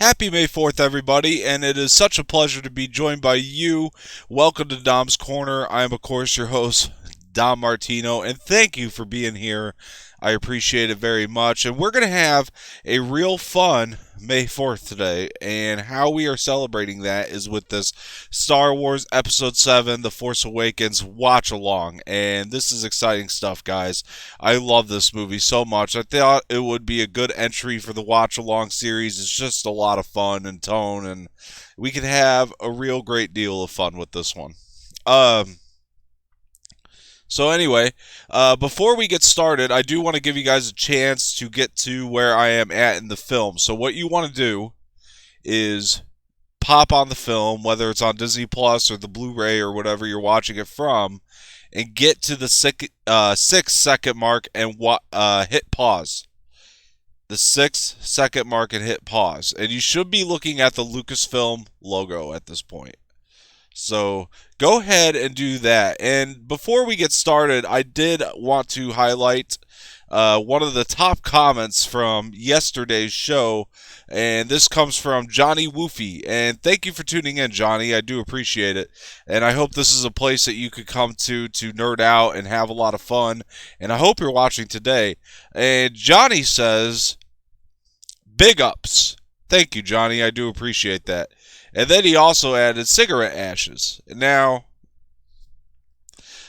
Happy May 4th, everybody, and it is such a pleasure to be joined by you. Welcome to Dom's Corner. I am, of course, your host, Dom Martino, and thank you for being here. I appreciate it very much. And we're going to have a real fun May 4th today, and how we are celebrating that is with this Star Wars Episode VII, The Force Awakens watch-along. And this is exciting stuff, guys. I love this movie so much. I thought it would be a good entry for the watch-along series. It's just a lot of fun and tone, and we could have a real great deal of fun with this one. So anyway, before we get started, I do want to give you guys a chance to get to where I am at in the film. So what you want to do is pop on the film, whether it's on Disney Plus or the Blu-ray or whatever you're watching it from, and get to the 6-second mark and hit pause. The 6-second mark and hit pause. And you should be looking at the Lucasfilm logo at this point. So go ahead and do that. And before we get started, I did want to highlight one of the top comments from yesterday's show, and this comes from Johnny Woofy. And thank you for tuning in, Johnny. I do appreciate it. And I hope this is a place that you could come to nerd out and have a lot of fun. And I hope you're watching today. And Johnny says, big ups. Thank you, Johnny. I do appreciate that. And then he also added cigarette ashes. Now,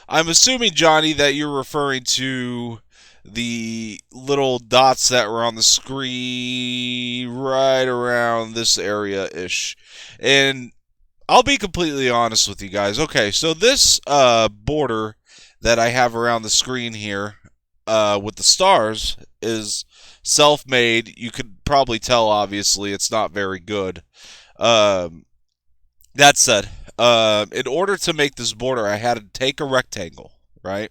I'm assuming, Johnny, that you're referring to the little dots that were on the screen right around this area-ish. And I'll be completely honest with you guys. Okay, so this border that I have around the screen here with the stars is self-made. You could probably tell, obviously, it's not very good. That said, in order to make this border, I had to take a rectangle, right?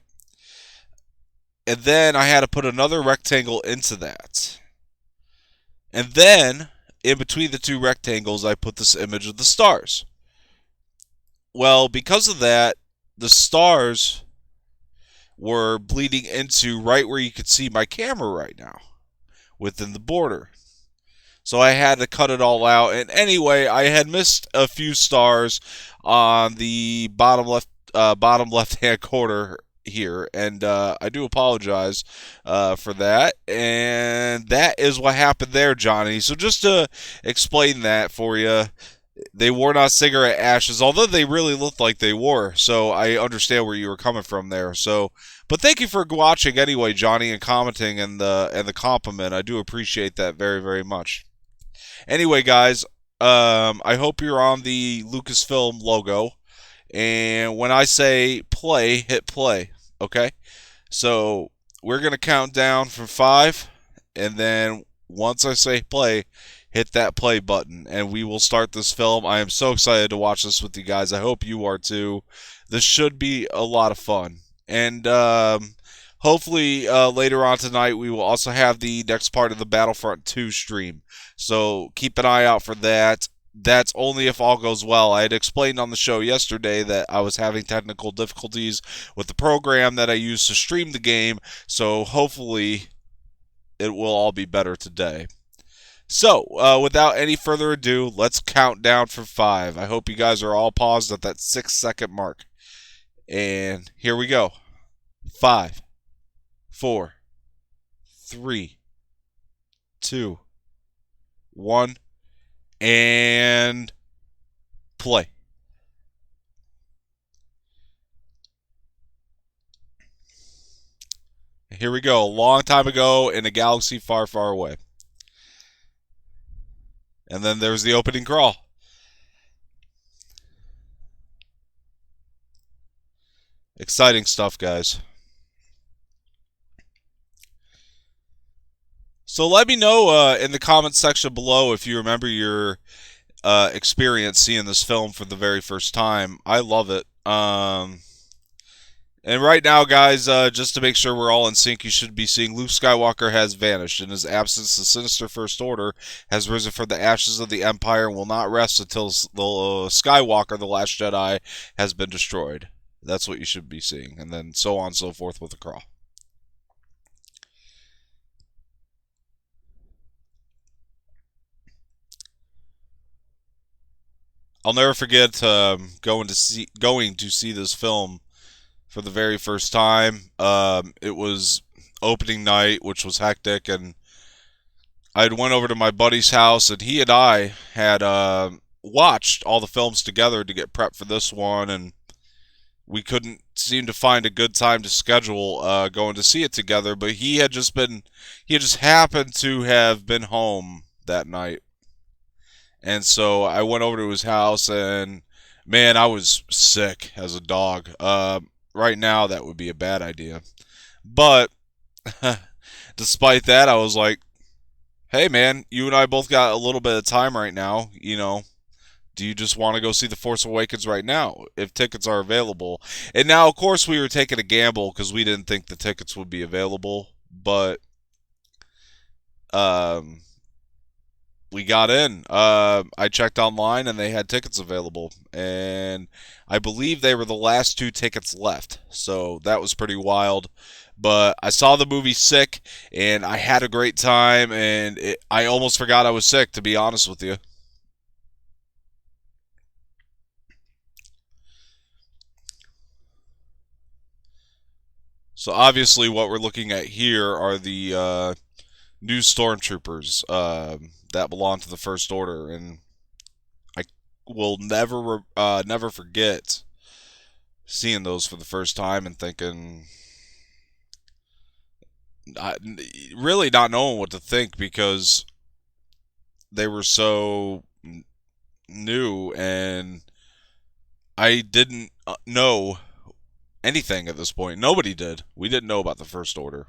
And then I had to put another rectangle into that. And then, in between the two rectangles, I put this image of the stars. Well, because of that, the stars were bleeding into right where you could see my camera right now, within the border. So I had to cut it all out. And anyway, I had missed a few stars on the bottom left-hand corner here, and I do apologize for that. And that is what happened there, Johnny. So just to explain that for you, they were not cigarette ashes, although they really looked like they were. So I understand where you were coming from there. So, but thank you for watching anyway, Johnny, and commenting and the compliment. I do appreciate that very, very much. Anyway, guys, I hope you're on the Lucasfilm logo. And when I say play, hit play. Okay? So we're going to count down from 5. And then once I say play, hit that play button. And we will start this film. I am so excited to watch this with you guys. I hope you are too. This should be a lot of fun. And hopefully, later on tonight, we will also have the next part of the Battlefront 2 stream. So keep an eye out for that. That's only if all goes well. I had explained on the show yesterday that I was having technical difficulties with the program that I use to stream the game. So hopefully, it will all be better today. So, without any further ado, let's count down from 5. I hope you guys are all paused at that 6-second mark. And here we go. 5, 4, 3, 2, 1, and play. Here we go. A long time ago in a galaxy far, far away. And then there's the opening crawl. Exciting stuff, guys. So let me know in the comments section below if you remember your experience seeing this film for the very first time. I love it. And right now, guys, just to make sure we're all in sync, you should be seeing Luke Skywalker has vanished. In his absence, the sinister First Order has risen from the ashes of the Empire and will not rest until Skywalker, the Last Jedi, has been destroyed. That's what you should be seeing. And then so on and so forth with the crawl. I'll never forget going to see this film for the very first time. It was opening night, which was hectic, and I went over to my buddy's house, and he and I had watched all the films together to get prepped for this one, and we couldn't seem to find a good time to schedule going to see it together. But he had just happened to have been home that night, and so I went over to his house, and man, I was sick as a dog. Right now, that would be a bad idea, but despite that, I was like, hey man, you and I both got a little bit of time right now, do you just want to go see The Force Awakens right now if tickets are available? And now, of course, we were taking a gamble because we didn't think the tickets would be available, but um, we got in. I checked online and they had tickets available, and I believe they were the last two tickets left, so that was pretty wild. But I saw the movie Sick, and I had a great time, and I almost forgot I was sick, to be honest with you. So obviously, what we're looking at here are the new stormtroopers that belong to the First Order, and I will never forget seeing those for the first time and thinking, I, really not knowing what to think because they were so new, and I didn't know anything at this point. Nobody did. We didn't know about the First Order.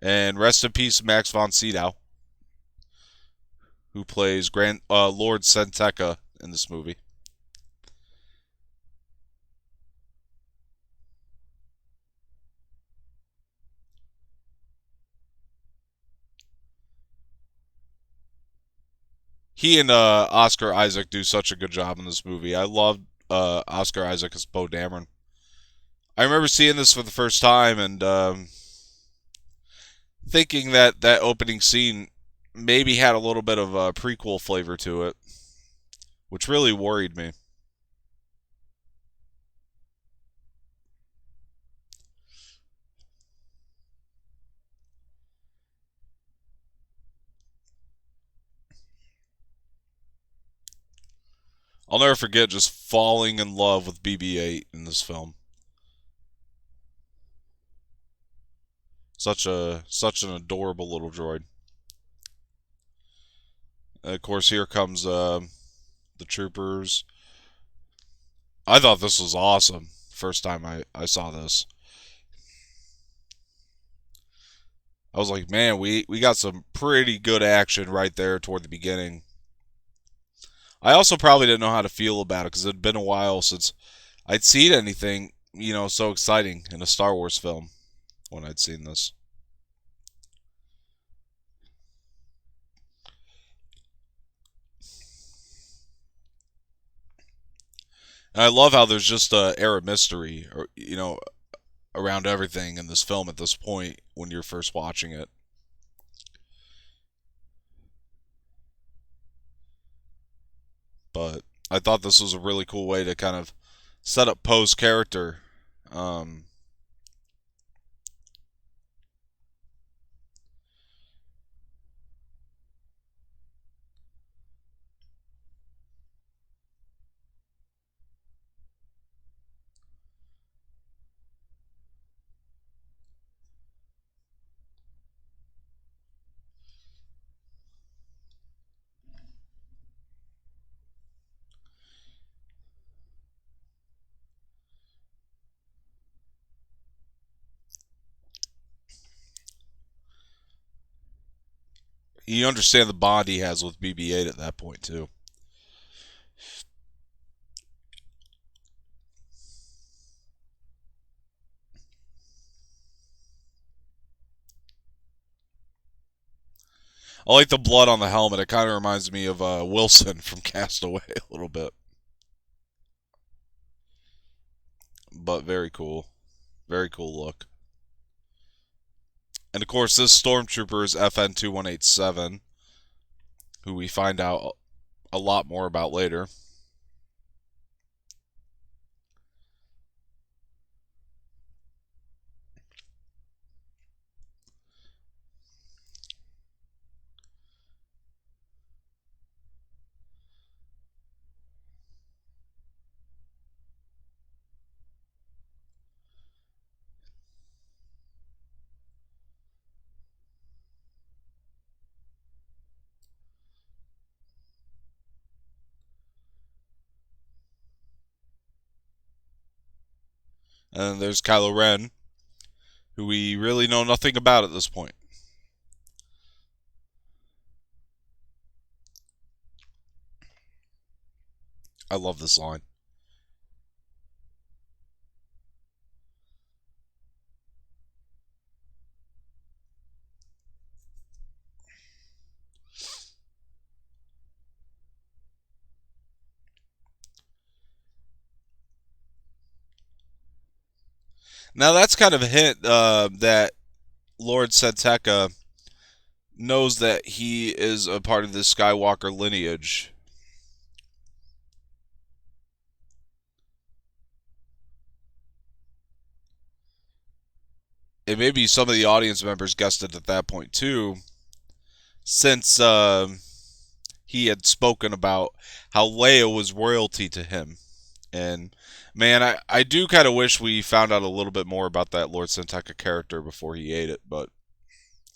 And rest in peace, Max von Sydow, who plays Grand Lord Senteca in this movie. He and Oscar Isaac do such a good job in this movie. I loved Oscar Isaac as Poe Dameron. I remember seeing this for the first time and thinking that that opening scene maybe had a little bit of a prequel flavor to it, which really worried me. I'll never forget just falling in love with BB-8 in this film. Such an adorable little droid. And of course, here comes the troopers. I thought this was awesome. First time I saw this, I was like, man, we got some pretty good action right there toward the beginning. I also probably didn't know how to feel about it because it had been a while since I'd seen anything, so exciting in a Star Wars film when I'd seen this. And I love how there's just a air of mystery, or around everything in this film at this point when you're first watching it. But I thought this was a really cool way to kind of set up Poe's character. Um, you understand the bond he has with BB-8 at that point too. I like the blood on the helmet. It kind of reminds me of Wilson from Castaway a little bit, but very cool. Very cool look. And of course, this stormtrooper is FN 2187, who we find out a lot more about later. And there's Kylo Ren, who we really know nothing about at this point. I love this line. Now that's kind of a hint that Lord Senteca knows that he is a part of this Skywalker lineage. And maybe some of the audience members guessed it at that point too, since he had spoken about how Leia was royalty to him. And man, I do kind of wish we found out a little bit more about that Lord Senteca character before he ate it, but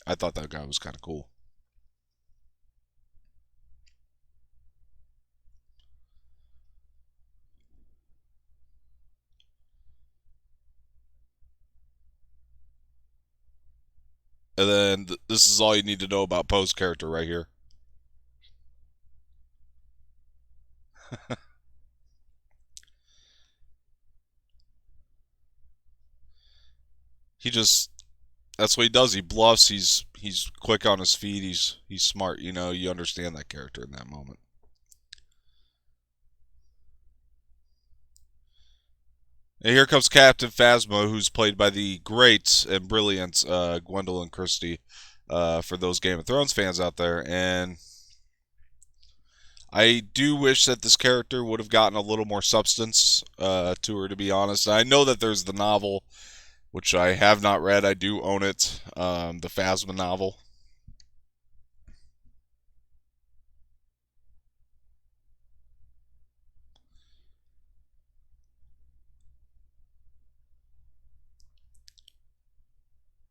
I thought that guy was kind of cool. And then this is all you need to know about Poe's character right here. He just that's what he does. He bluffs. He's quick on his feet. He's smart. You know, you understand that character in that moment. And here comes Captain Phasma, who's played by the great and brilliant Gwendolyn Christie. For those Game of Thrones fans out there, and I do wish that this character would have gotten a little more substance to her, to be honest. I know that there's the novel, which I have not read. I do own it, the Phasma novel.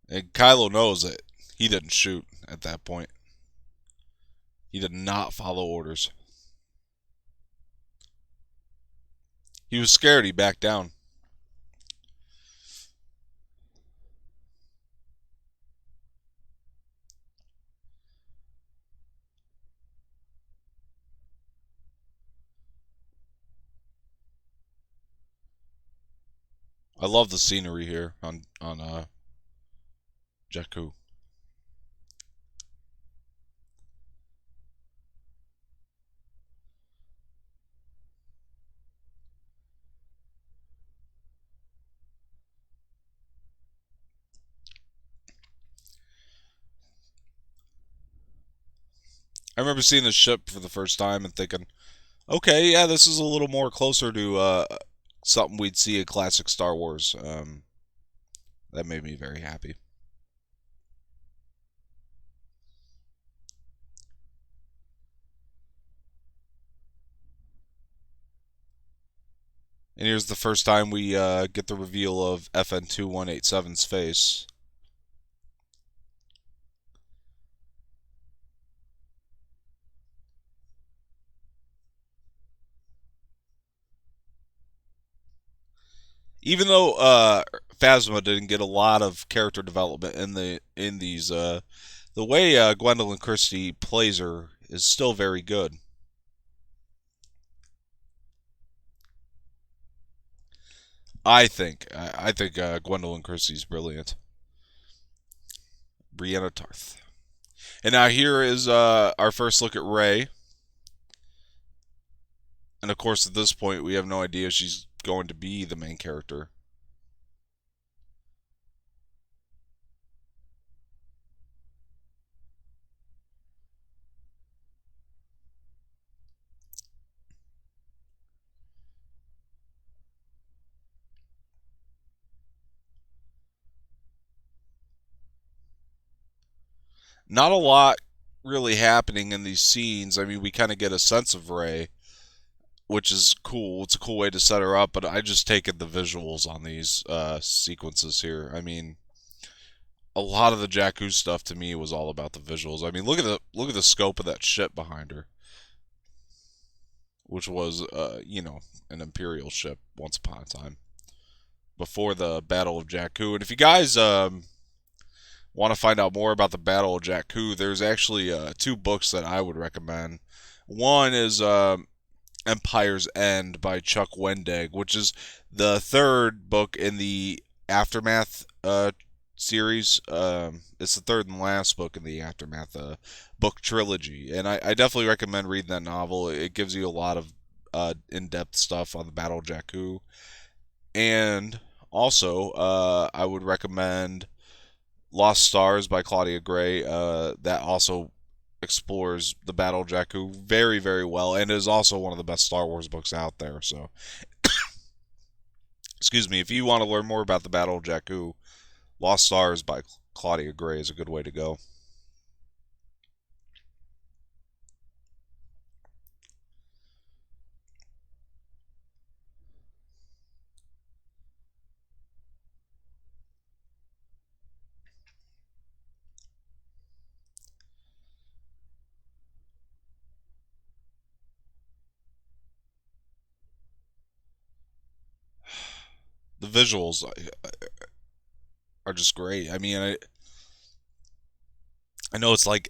And Kylo knows it. He didn't shoot at that point. He did not follow orders. He was scared. He backed down. I love the scenery here on Jakku. I remember seeing the ship for the first time and thinking, okay, yeah, this is a little more closer to something we'd see in classic Star Wars. That made me very happy. And here's the first time we get the reveal of FN2187's face. Even though Phasma didn't get a lot of character development in these, the way Gwendolyn Christie plays her is still very good. I think Gwendolyn Christie's brilliant. Brianna Tarth. And now here is our first look at Rey. And of course, at this point, we have no idea she's going to be the main character. Not a lot really happening in these scenes. I mean, we kind of get a sense of Rey, which is cool. It's a cool way to set her up, but I just take it the visuals on these sequences here. I mean, a lot of the Jakku stuff to me was all about the visuals. I mean, look at the scope of that ship behind her, which was an Imperial ship once upon a time before the Battle of Jakku. And if you guys want to find out more about the Battle of Jakku, there's actually two books that I would recommend. One is Empire's End by Chuck Wendig, which is the third book in the Aftermath series. It's the third and last book in the Aftermath book trilogy, and I definitely recommend reading that novel. It gives you a lot of in-depth stuff on the Battle of Jakku, and also I would recommend Lost Stars by Claudia Gray. That also explores the Battle of Jakku very, very well, and is also one of the best Star Wars books out there. So, excuse me, if you want to learn more about the Battle of Jakku, Lost Stars by Claudia Gray is a good way to go. The visuals are just great. I mean, I know it's like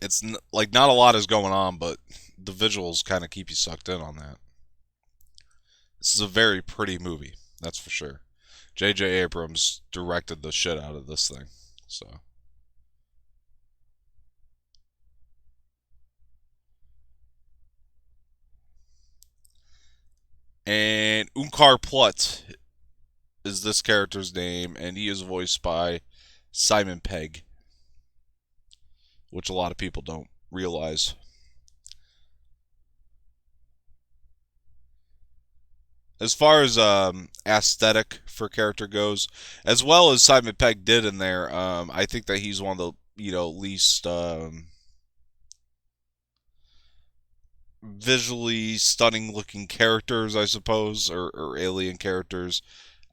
not a lot is going on, but the visuals kind of keep you sucked in on that. This is a very pretty movie, that's for sure. J.J. Abrams directed the shit out of this thing, so. And Unkar Plutt is this character's name, and he is voiced by Simon Pegg, which a lot of people don't realize. As far as aesthetic for character goes, as well as Simon Pegg did in there, I think that he's one of the least visually stunning looking characters, I suppose, or alien characters.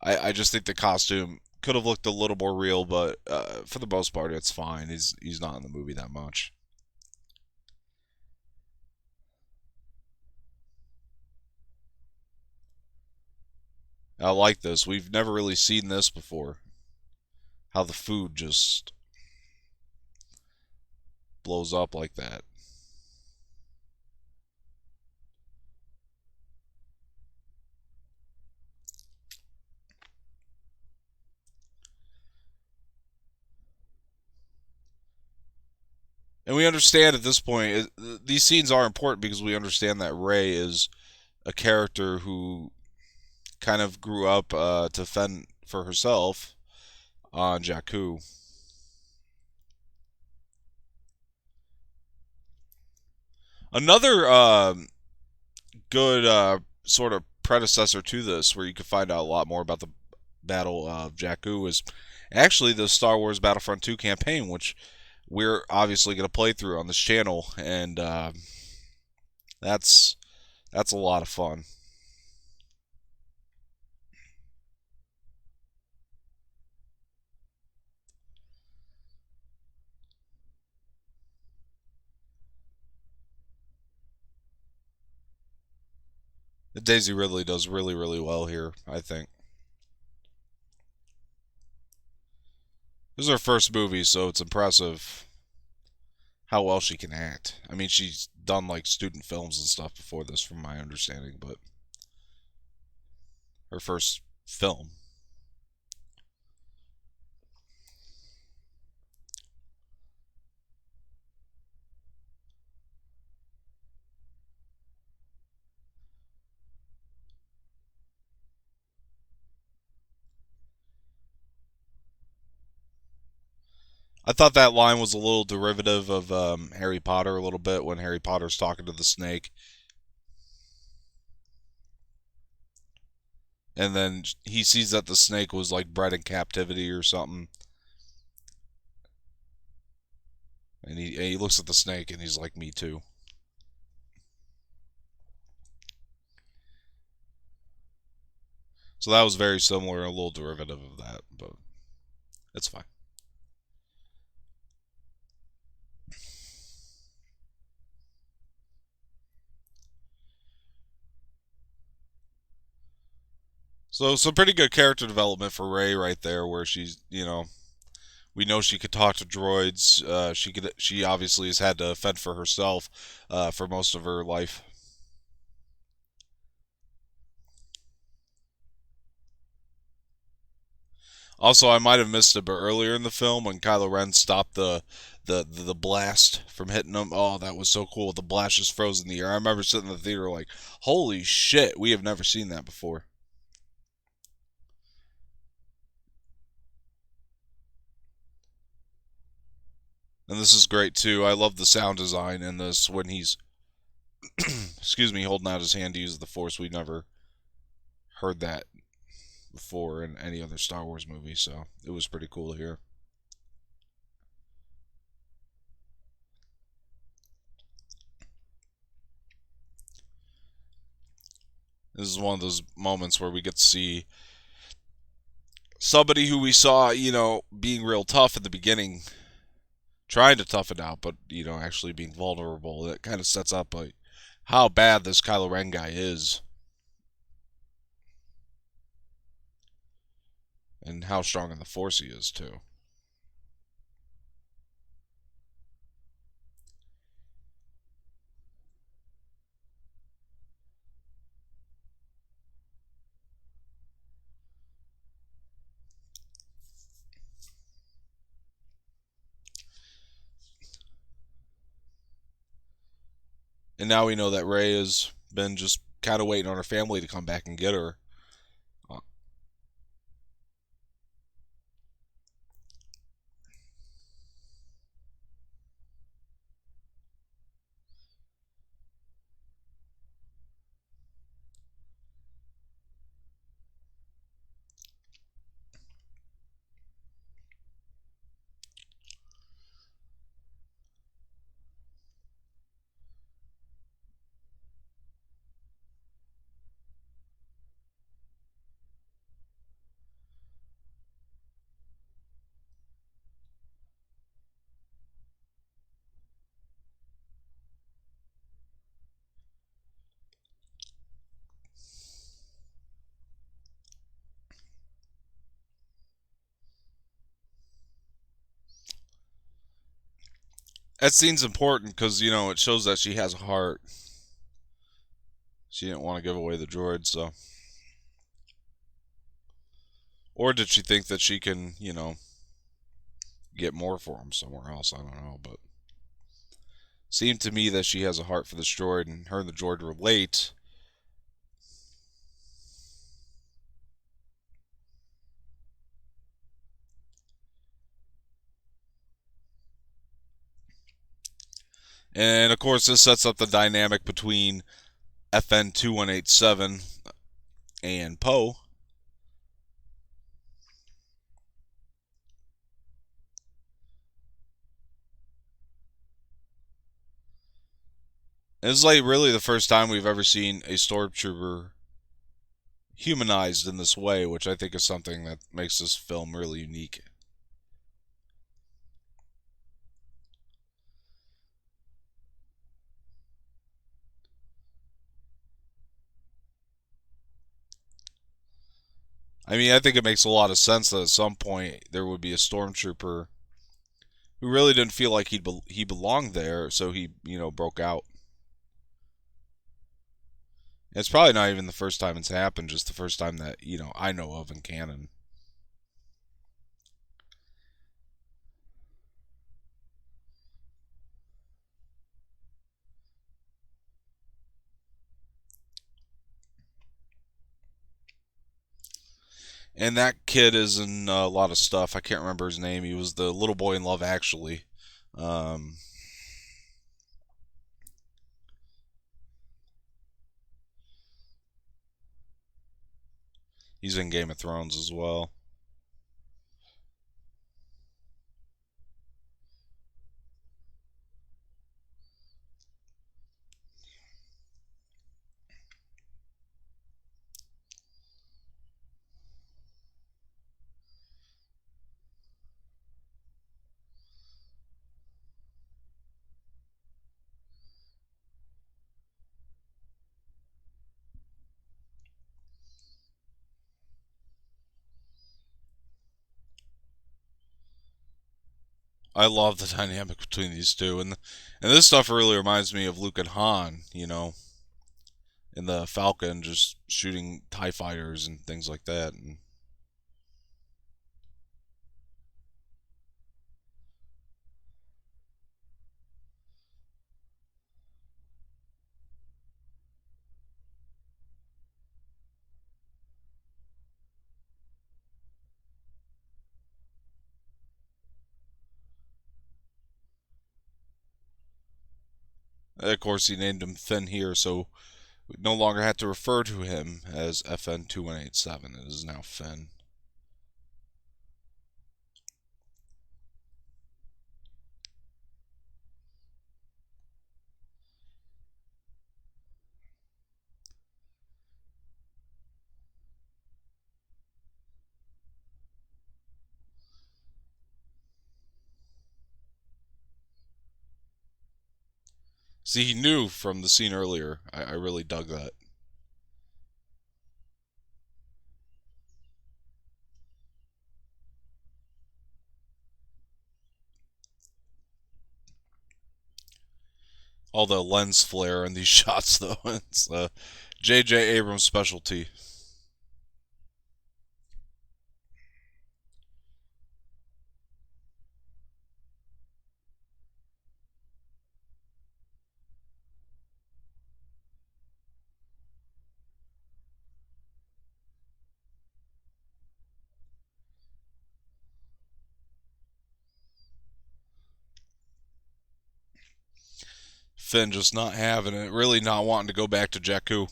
I just think the costume could have looked a little more real, but for the most part, it's fine. He's not in the movie that much. I like this. We've never really seen this before. How the food just blows up like that. And we understand at this point, these scenes are important because we understand that Rey is a character who kind of grew up to fend for herself on Jakku. Another good sort of predecessor to this, where you can find out a lot more about the Battle of Jakku, is actually the Star Wars Battlefront 2 campaign, which we're obviously going to play through on this channel, and that's that's a lot of fun. Daisy Ridley does really, really well here, I think. This is her first movie, so it's impressive how well she can act. I mean, she's done like student films and stuff before this, from my understanding, but her first film. I thought that line was a little derivative of Harry Potter a little bit when Harry Potter's talking to the snake, and then he sees that the snake was like bred in captivity or something. And he looks at the snake and he's like, me too. So that was very similar, a little derivative of that, but it's fine. So some pretty good character development for Rey right there, where she's, we know she could talk to droids. She obviously has had to fend for herself for most of her life. Also, I might have missed it, but earlier in the film when Kylo Ren stopped the blast from hitting him, oh, that was so cool. The blast just froze in the air. I remember sitting in the theater like, holy shit, we have never seen that before. And this is great too. I love the sound design in this when he's, excuse me, holding out his hand to use the Force. We never heard that before in any other Star Wars movie, so it was pretty cool to hear. This is one of those moments where we get to see somebody who we saw, being real tough at the beginning, trying to tough it out, but, actually being vulnerable. That kind of sets up like how bad this Kylo Ren guy is and how strong in the Force he is, too. And now we know that Rey has been just kind of waiting on her family to come back and get her. Uh, that scene's important because, it shows that she has a heart. She didn't want to give away the droid, so. Or did she think that she can, get more for him somewhere else? I don't know, but seemed to me that she has a heart for this droid, and her and the droid relate. And of course, this sets up the dynamic between FN 2187 and Poe. It's like really the first time we've ever seen a stormtrooper humanized in this way, which I think is something that makes this film really unique. I mean, I think it makes a lot of sense that at some point there would be a stormtrooper who really didn't feel like he belonged there, so he broke out. It's probably not even the first time it's happened, just the first time that I know of in canon. And that kid is in a lot of stuff. I can't remember his name. He was the little boy in Love Actually. Um, he's in Game of Thrones as well. I love the dynamic between these two, and this stuff really reminds me of Luke and Han, in the Falcon, just shooting TIE fighters and things like that. And of course, he named him Finn here, so we no longer have to refer to him as FN2187. It is now Finn. See, he knew from the scene earlier. I really dug that. All the lens flare in these shots, though. It's J.J. Abrams' specialty. Finn just not having it, really not wanting to go back to Jakku.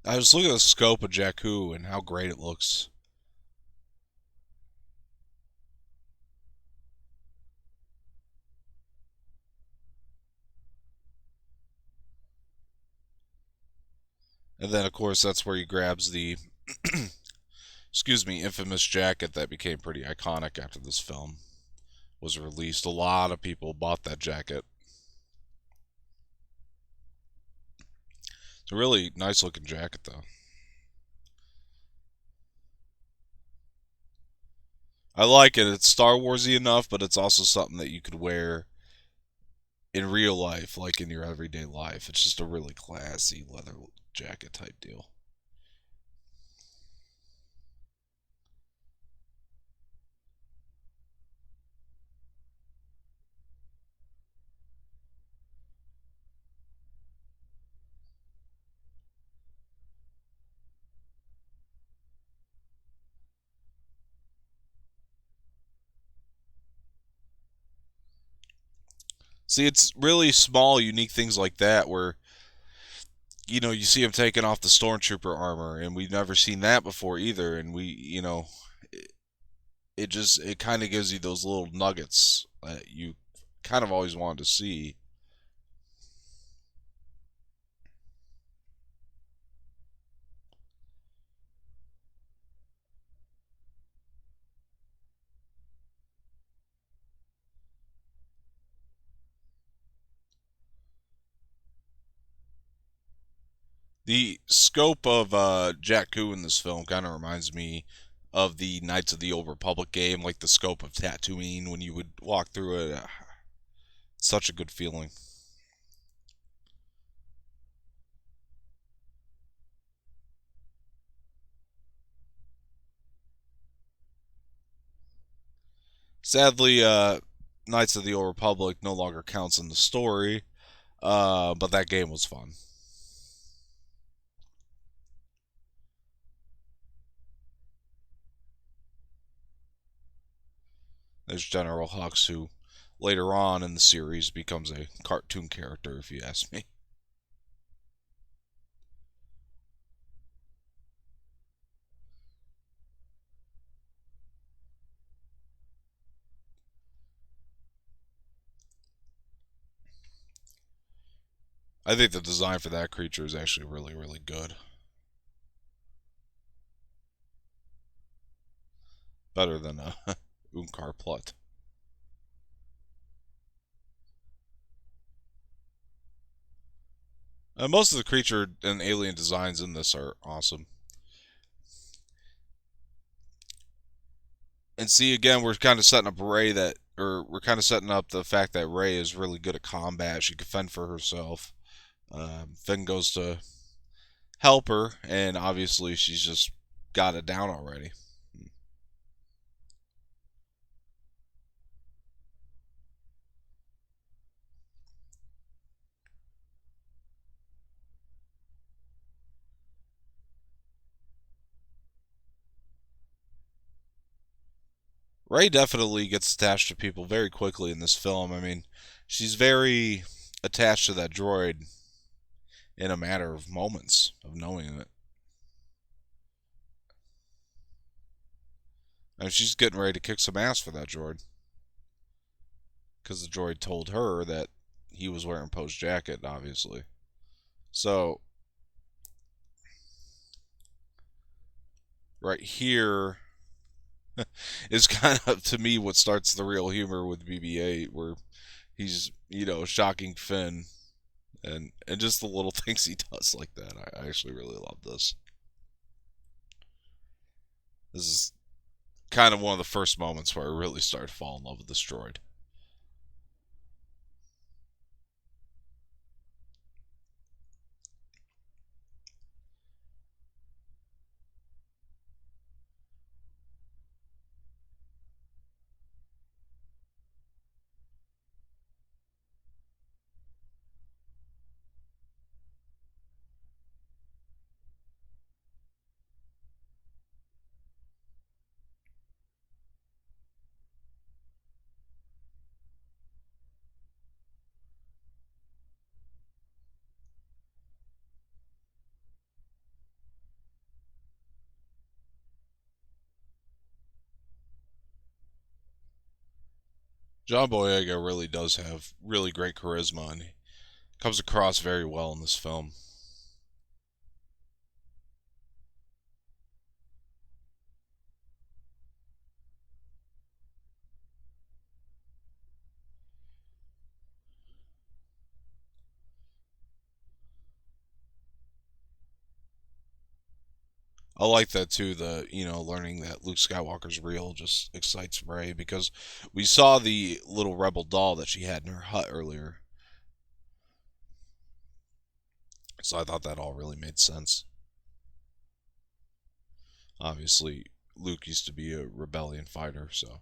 I was looking at the scope of Jakku and how great it looks. And then, of course, that's where he grabs the, excuse me, infamous jacket that became pretty iconic after this film was released. A lot of people bought that jacket. It's a really nice looking jacket, though. I like it. It's Star Warsy enough, but it's also something that you could wear in real life, like in your everyday life. It's just a really classy leather jacket type deal. See, it's really small, unique things like that where, you see him taking off the stormtrooper armor, and we've never seen that before either. And it kind of gives you those little nuggets that you kind of always wanted to see. The scope of Jakku in this film kind of reminds me of the Knights of the Old Republic game, like the scope of Tatooine when you would walk through it. Such a good feeling. Sadly, Knights of the Old Republic no longer counts in the story, but that game was fun. There's General Hux, who later on in the series becomes a cartoon character, if you ask me. I think the design for that creature is actually really, really good. Better than Unkar Plut. Most of the creature and alien designs in this are awesome. And see, again, we're kind of setting up Rey we're kind of setting up the fact that Rey is really good at combat. She can fend for herself. Finn goes to help her, and obviously she's just got it down already. Rey definitely gets attached to people very quickly in this film. I mean, she's very attached to that droid in a matter of moments of knowing it. I mean, she's getting ready to kick some ass for that droid. Because the droid told her that he was wearing Poe's jacket, obviously. So, right here is kind of, to me, what starts the real humor with BB-8, where he's, shocking Finn, and just the little things he does like that. I actually really love this. This is kind of one of the first moments where I really started falling in love with this droid. John Boyega really does have really great charisma, and he comes across very well in this film. I like that too. Learning that Luke Skywalker's real just excites Rey, because we saw the little rebel doll that she had in her hut earlier. So I thought that all really made sense. Obviously, Luke used to be a rebellion fighter, so.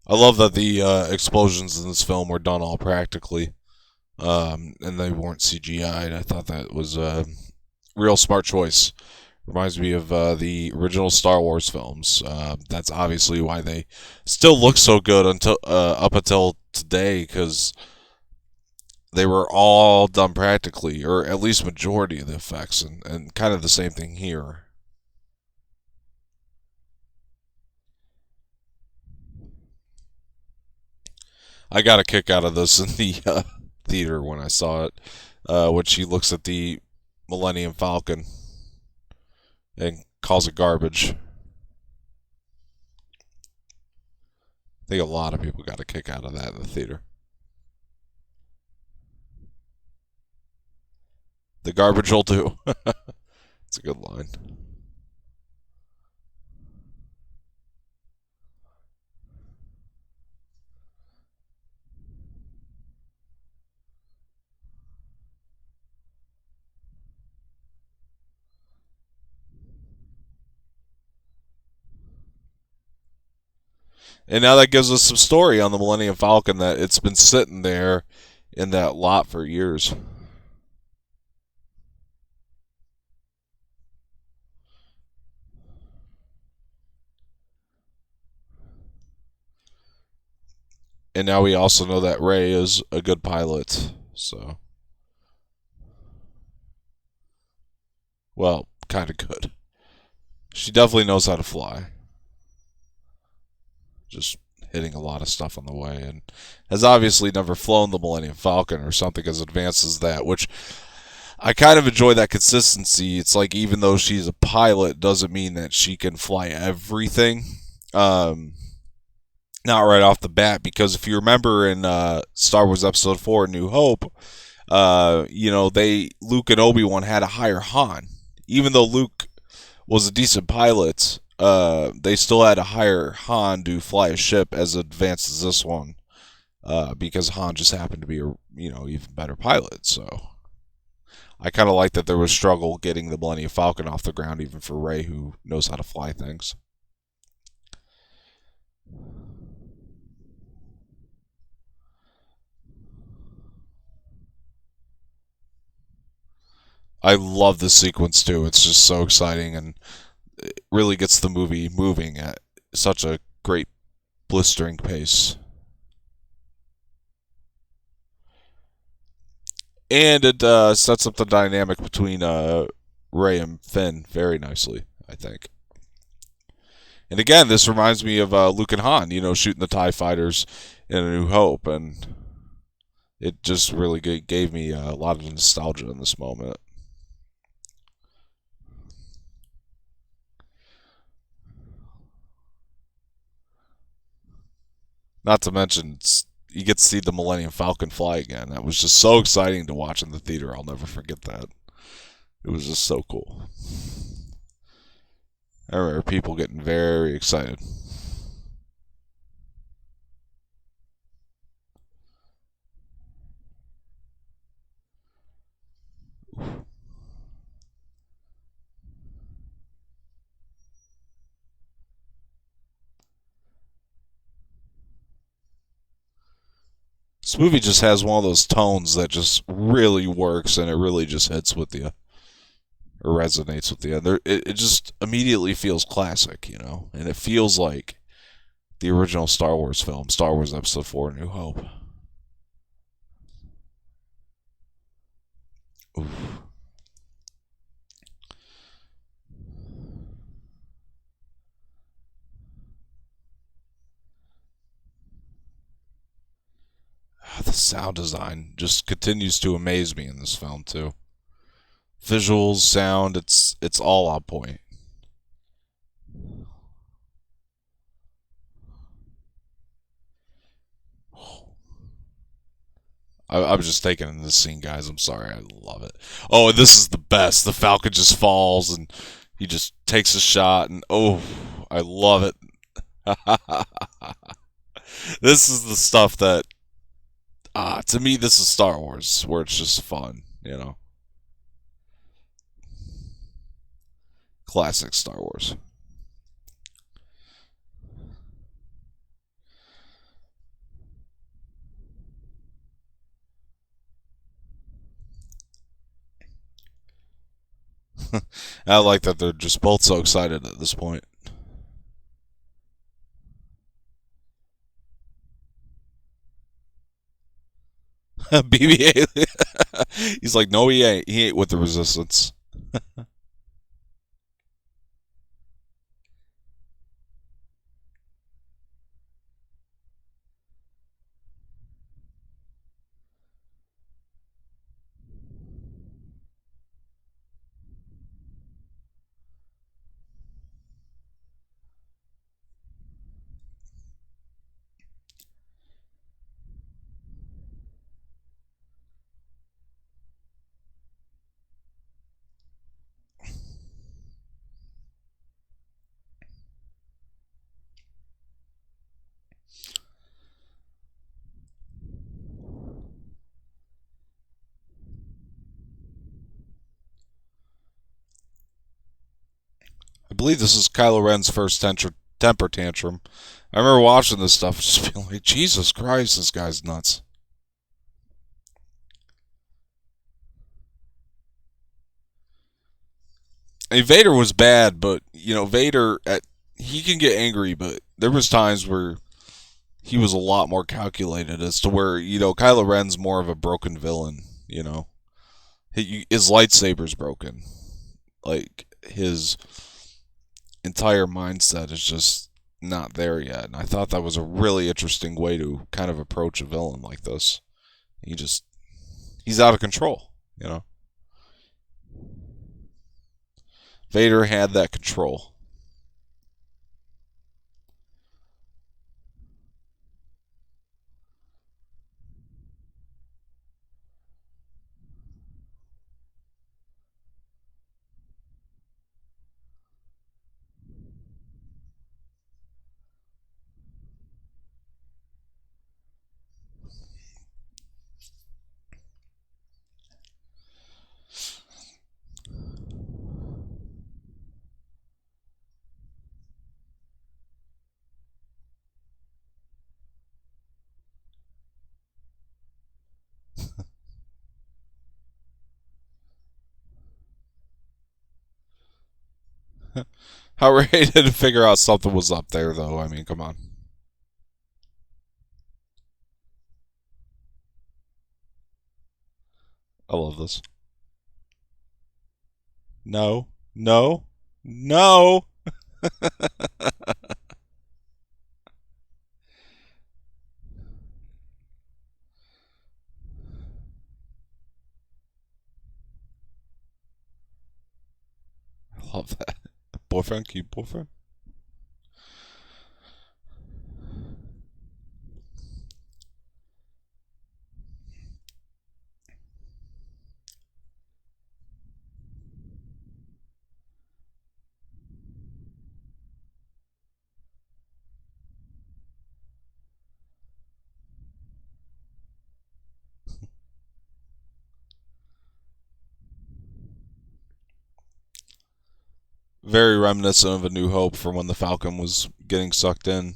I love that the explosions in this film were done all practically, and they weren't CGI'd. I thought that was a real smart choice. Reminds me of the original Star Wars films. That's obviously why they still look so good until up until today, because they were all done practically, or at least majority of the effects, and kind of the same thing here. I got a kick out of this in the theater when I saw it, when she looks at the Millennium Falcon and calls it garbage. I think a lot of people got a kick out of that in the theater. The garbage will do. It's a good line. And now that gives us some story on the Millennium Falcon that it's been sitting there in that lot for years. And now we also know that Rey is a good pilot. So, well, kind of good. She definitely knows how to fly. Just hitting a lot of stuff on the way, and has obviously never flown the Millennium Falcon or something as advanced as that, which I kind of enjoy that consistency. It's like even though she's a pilot, doesn't mean that she can fly everything. Um, Not right off the bat, because if you remember in Star Wars Episode IV: New Hope, Luke and Obi-Wan had to hire Han, even though Luke was a decent pilot. They still had to hire Han to fly a ship as advanced as this one, because Han just happened to be a even better pilot. So I kind of like that there was struggle getting the Millennium Falcon off the ground, even for Rey, who knows how to fly things. I love this sequence too. It's just so exciting and it really gets the movie moving at such a great blistering pace. And it sets up the dynamic between Rey and Finn very nicely, I think. And again, this reminds me of Luke and Han, shooting the TIE fighters in A New Hope. And it just really gave me a lot of nostalgia in this moment. Not to mention, you get to see the Millennium Falcon fly again. That was just so exciting to watch in the theater. I'll never forget that. It was just so cool. I remember people getting very excited. This movie just has one of those tones that just really works and it really just hits with you or resonates with you. It just immediately feels classic, and it feels like the original Star Wars film, Star Wars Episode IV: New Hope. Oof. The sound design just continues to amaze me in this film too. Visuals, sound, it's all on point. I'm just taking in this scene, guys. I'm sorry, I love it. Oh, and this is the best. The Falcon just falls and he just takes a shot, and oh, I love it. This is the stuff that, to me, this is Star Wars, where it's just fun. Classic Star Wars. I like that they're just both so excited at this point. BB-8. He's like, no, he ain't. He ain't with the resistance. I believe this is Kylo Ren's first temper tantrum. I remember watching this stuff, just being like, Jesus Christ, this guy's nuts. I mean, Vader was bad, but Vader he can get angry, but there was times where he was a lot more calculated as to where Kylo Ren's more of a broken villain. His lightsaber's broken. Like his entire mindset is just not there yet, and I thought that was a really interesting way to kind of approach a villain like this. He's out of control. Vader had that control. How were they to figure out something was up there, though? I mean, come on. I love this. No, no, no. I love that. Boyfriend, keep boyfriend. Very reminiscent of A New Hope from when the Falcon was getting sucked in.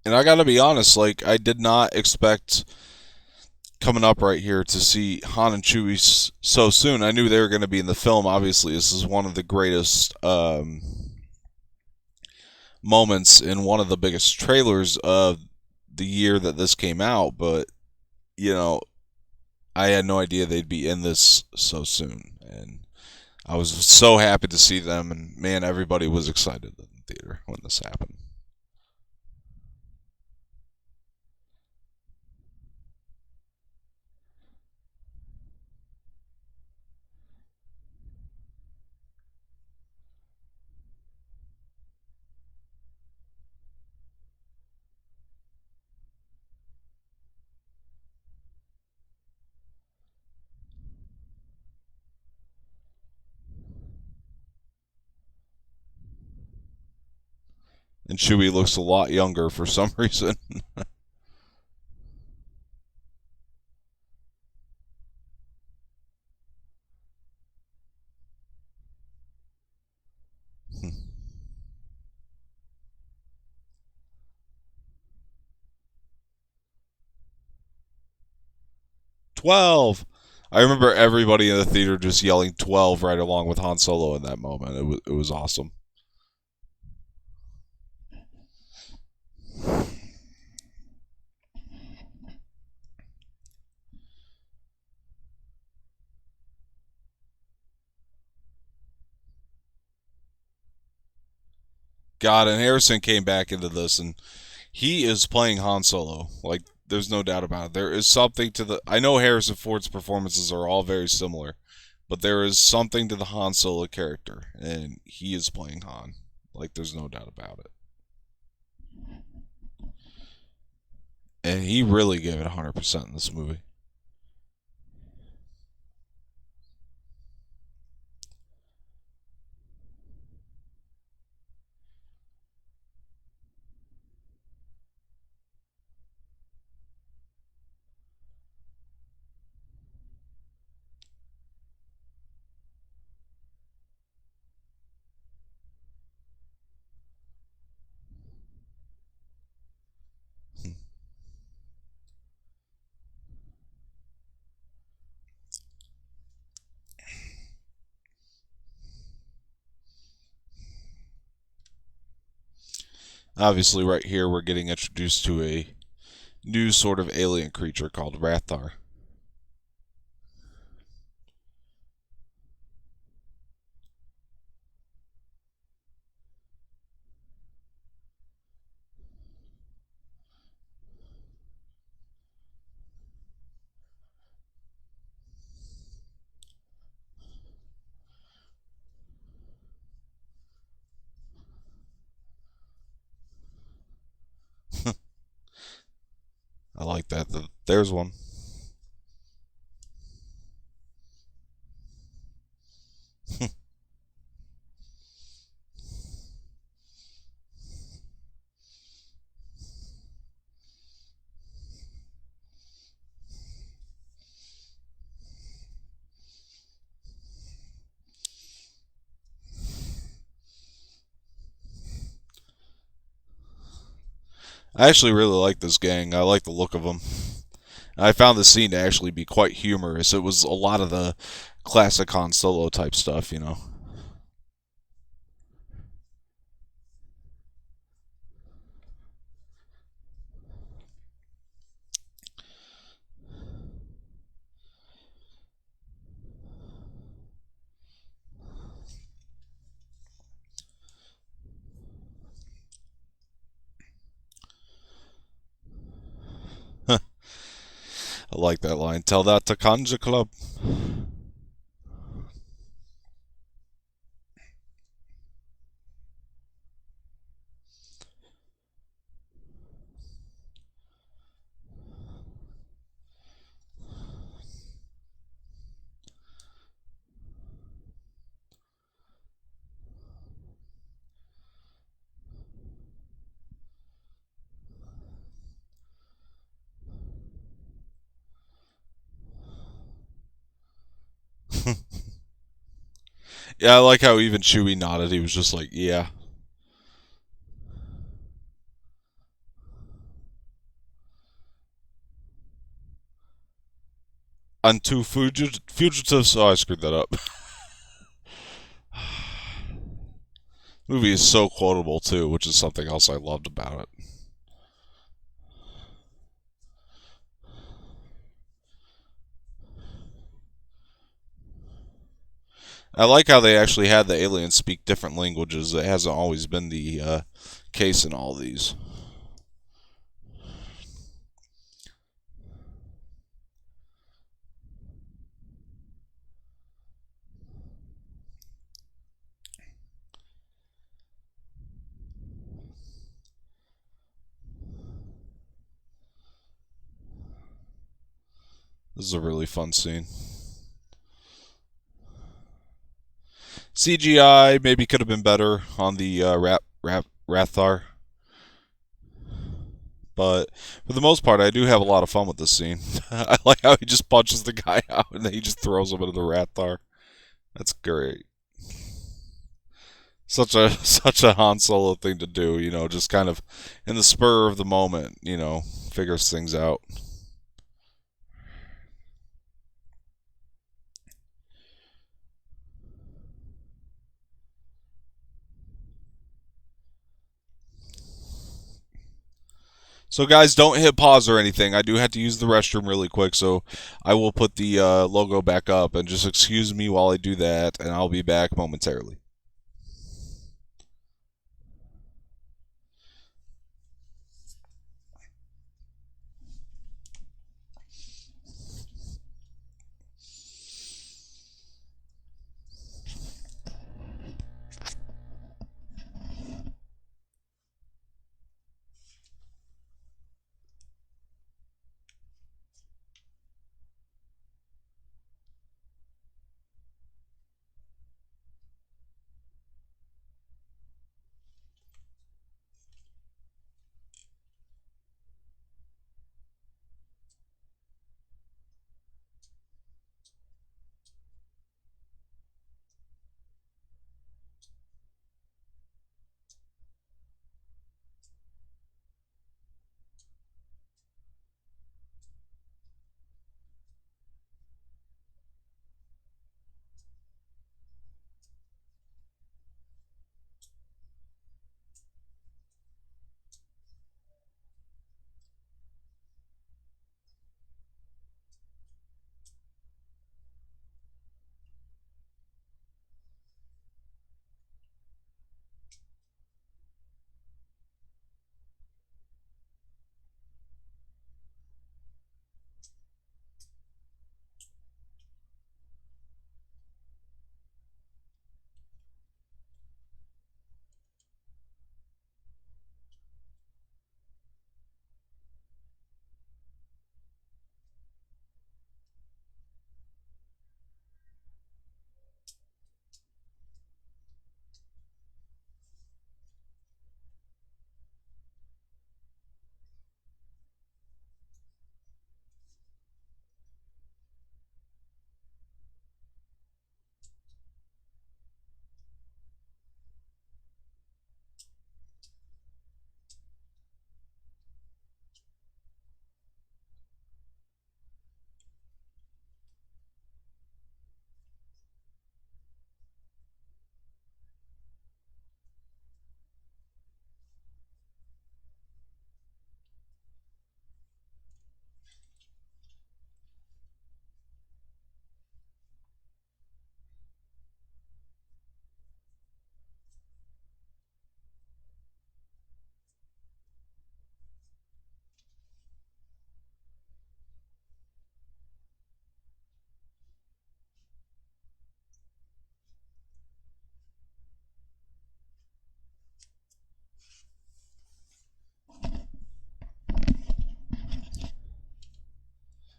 And I gotta be honest, like, I did not expect coming up right here to see Han and Chewie so soon. I knew they were going to be in the film. Obviously, this is one of the greatest moments in one of the biggest trailers of the year that this came out. But you know, I had no idea they'd be in this so soon, and I was so happy to see them. And man, everybody was excited in the theater when this happened. And Chewie looks a lot younger for some reason. 12. I remember everybody in the theater just yelling 12 right along with Han Solo in that moment. It was awesome. God, and Harrison came back into this, and he is playing Han Solo. Like, There's no doubt about it. There is something to the. I know Harrison Ford's performances are all very similar, but there is something to the Han Solo character, and he is playing Han. Like, there's no doubt about it. And he really gave it 100% in this movie. Obviously, right here we're getting introduced to a new sort of alien creature called Rathar. I like that. There's one. I actually really like this gang. I like the look of them. I found the scene to actually be quite humorous. It was a lot of the classic Han Solo type stuff, you know. I like that line. Tell that to Kanja Club. Yeah, I like how even Chewie nodded. He was just like, yeah. On two fugitives. Oh, I screwed that up. Movie is so quotable too, which is something else I loved about it. I like how they actually had the aliens speak different languages. It hasn't always been the case in all these. This is a really fun scene. CGI maybe could have been better on the Rathar, but for the most part, I do have a lot of fun with this scene. I like how he just punches the guy out and then he just throws him into the Rathar. That's great. Such a Han Solo thing to do, you know, just kind of in the spur of the moment, you know, figures things out. So, guys, don't hit pause or anything. I do have to use the restroom really quick, so I will put the logo back up and just excuse me while I do that, and I'll be back momentarily.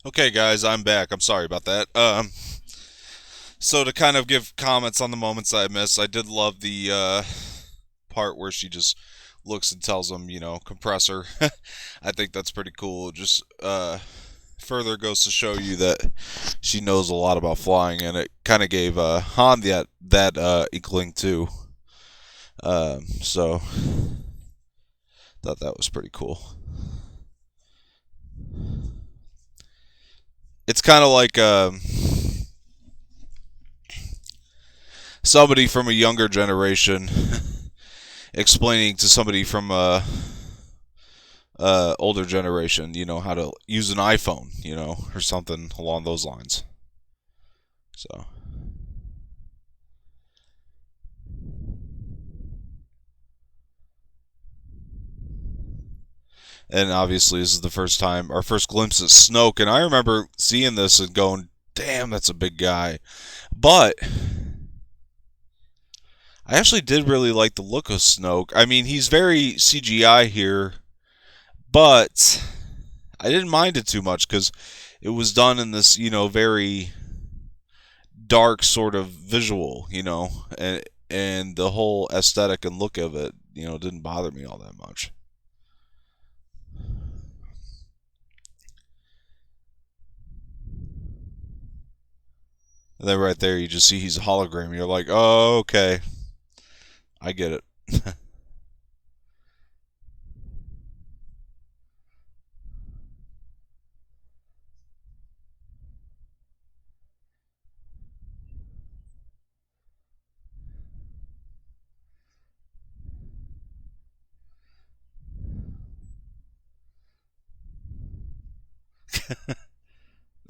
Okay, guys, I'm back. I'm sorry about that. So to kind of give comments on the moments I missed, I did love the part where she just looks and tells him, compressor. I think that's pretty cool. Just further goes to show you that she knows a lot about flying, and it kind of gave Han that inkling too. So thought that was pretty cool. It's kind of like somebody from a younger generation explaining to somebody from a older generation, how to use an iPhone, or something along those lines. So, and obviously this is the first time, our first glimpse of Snoke, and I remember seeing this and going, "Damn, that's a big guy." But I actually did really like the look of Snoke. I mean, he's very CGI here, but I didn't mind it too much because it was done in this, very dark sort of visual, and the whole aesthetic and look of it, didn't bother me all that much. And then right there, you just see he's a hologram. You're like, oh, okay, I get it.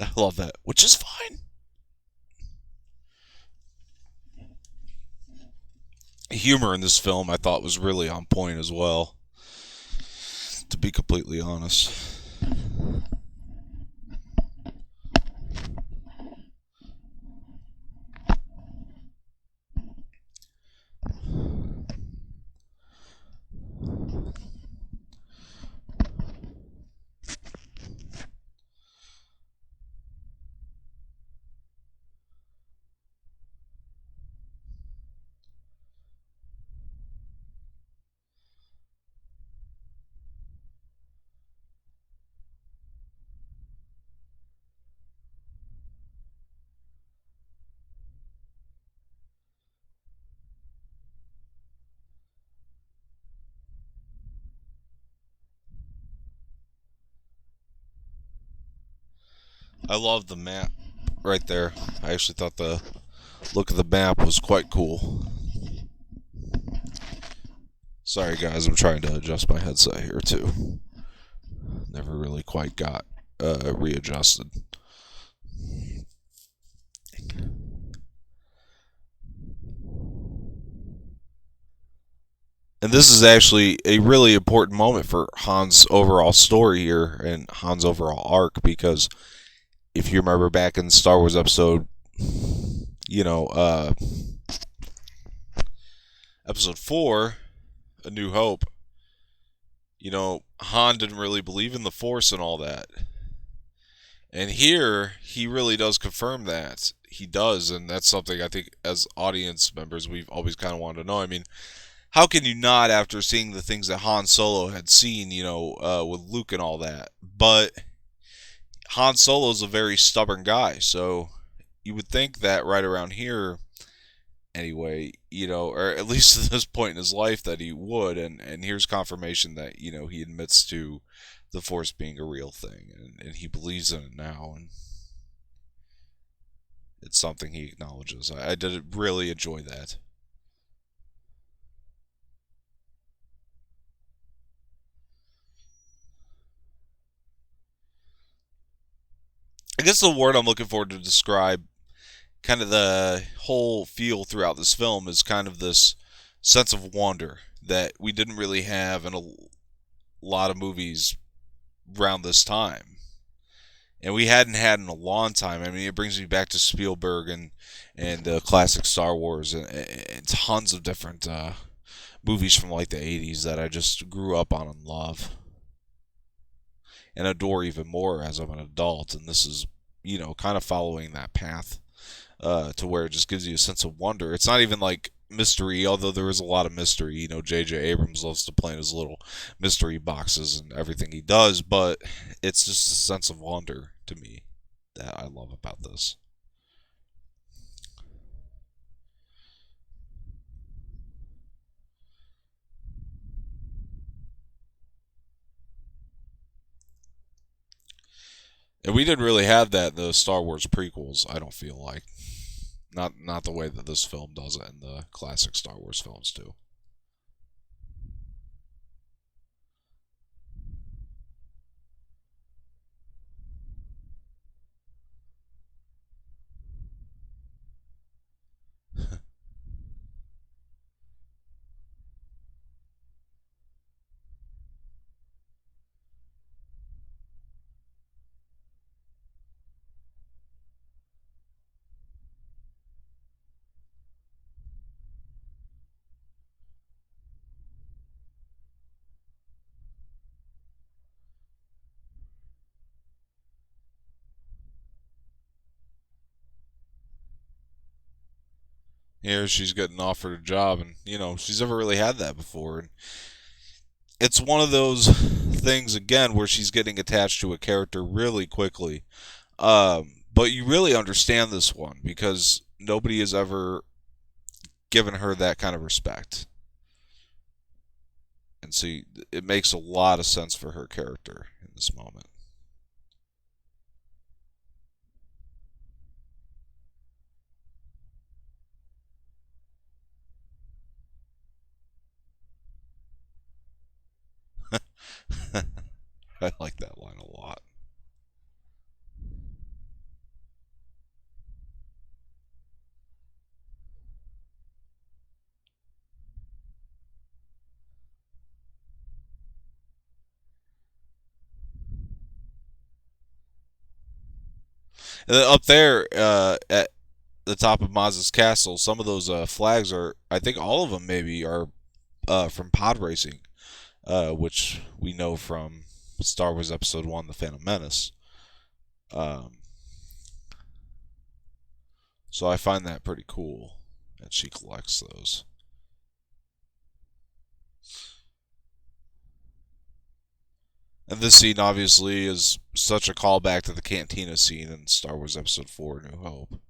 I love that, which is fine. Humor in this film, I thought, was really on point as well. To be completely honest. I love the map right there. I actually thought the look of the map was quite cool. Sorry, guys, I'm trying to adjust my headset here too. Never really quite got readjusted. And this is actually a really important moment for Han's overall story here and Han's overall arc because if you remember back in Star Wars Episode, you know, uh, Episode 4, A New Hope, Han didn't really believe in the Force and all that. And here, he really does confirm that. He does, and that's something I think as audience members we've always kind of wanted to know. I mean, how can you not after seeing the things that Han Solo had seen, with Luke and all that? But Han Solo's a very stubborn guy, so you would think that right around here, anyway, or at least at this point in his life, that he would. And here's confirmation that he admits to the Force being a real thing, and he believes in it now, and it's something he acknowledges. I did really enjoy that. I guess the word I'm looking for to describe kind of the whole feel throughout this film is kind of this sense of wonder that we didn't really have in a lot of movies around this time. And we hadn't had in a long time. I mean, it brings me back to Spielberg and classic Star Wars and tons of different movies from like the '80s that I just grew up on and love. and adore even more as I'm an adult. And this is, kind of following that path to where it just gives you a sense of wonder. It's not even like mystery, although there is a lot of mystery. J.J. Abrams loves to play in his little mystery boxes and everything he does, but it's just a sense of wonder to me that I love about this. And we didn't really have that in the Star Wars prequels, I don't feel like. Not the way that this film does it and the classic Star Wars films do. Here she's getting offered a job, and she's never really had that before. And it's one of those things again where she's getting attached to a character really quickly. But you really understand this one because nobody has ever given her that kind of respect, and so it makes a lot of sense for her character in this moment. I like that line a lot. And then up there at the top of Maz's castle, some of those flags are, I think all of them maybe, are from pod racing, which we know from Star Wars Episode I, The Phantom Menace. Um, so I find that pretty cool that she collects those. And this scene obviously is such a callback to the cantina scene in Star Wars Episode 4, New Hope.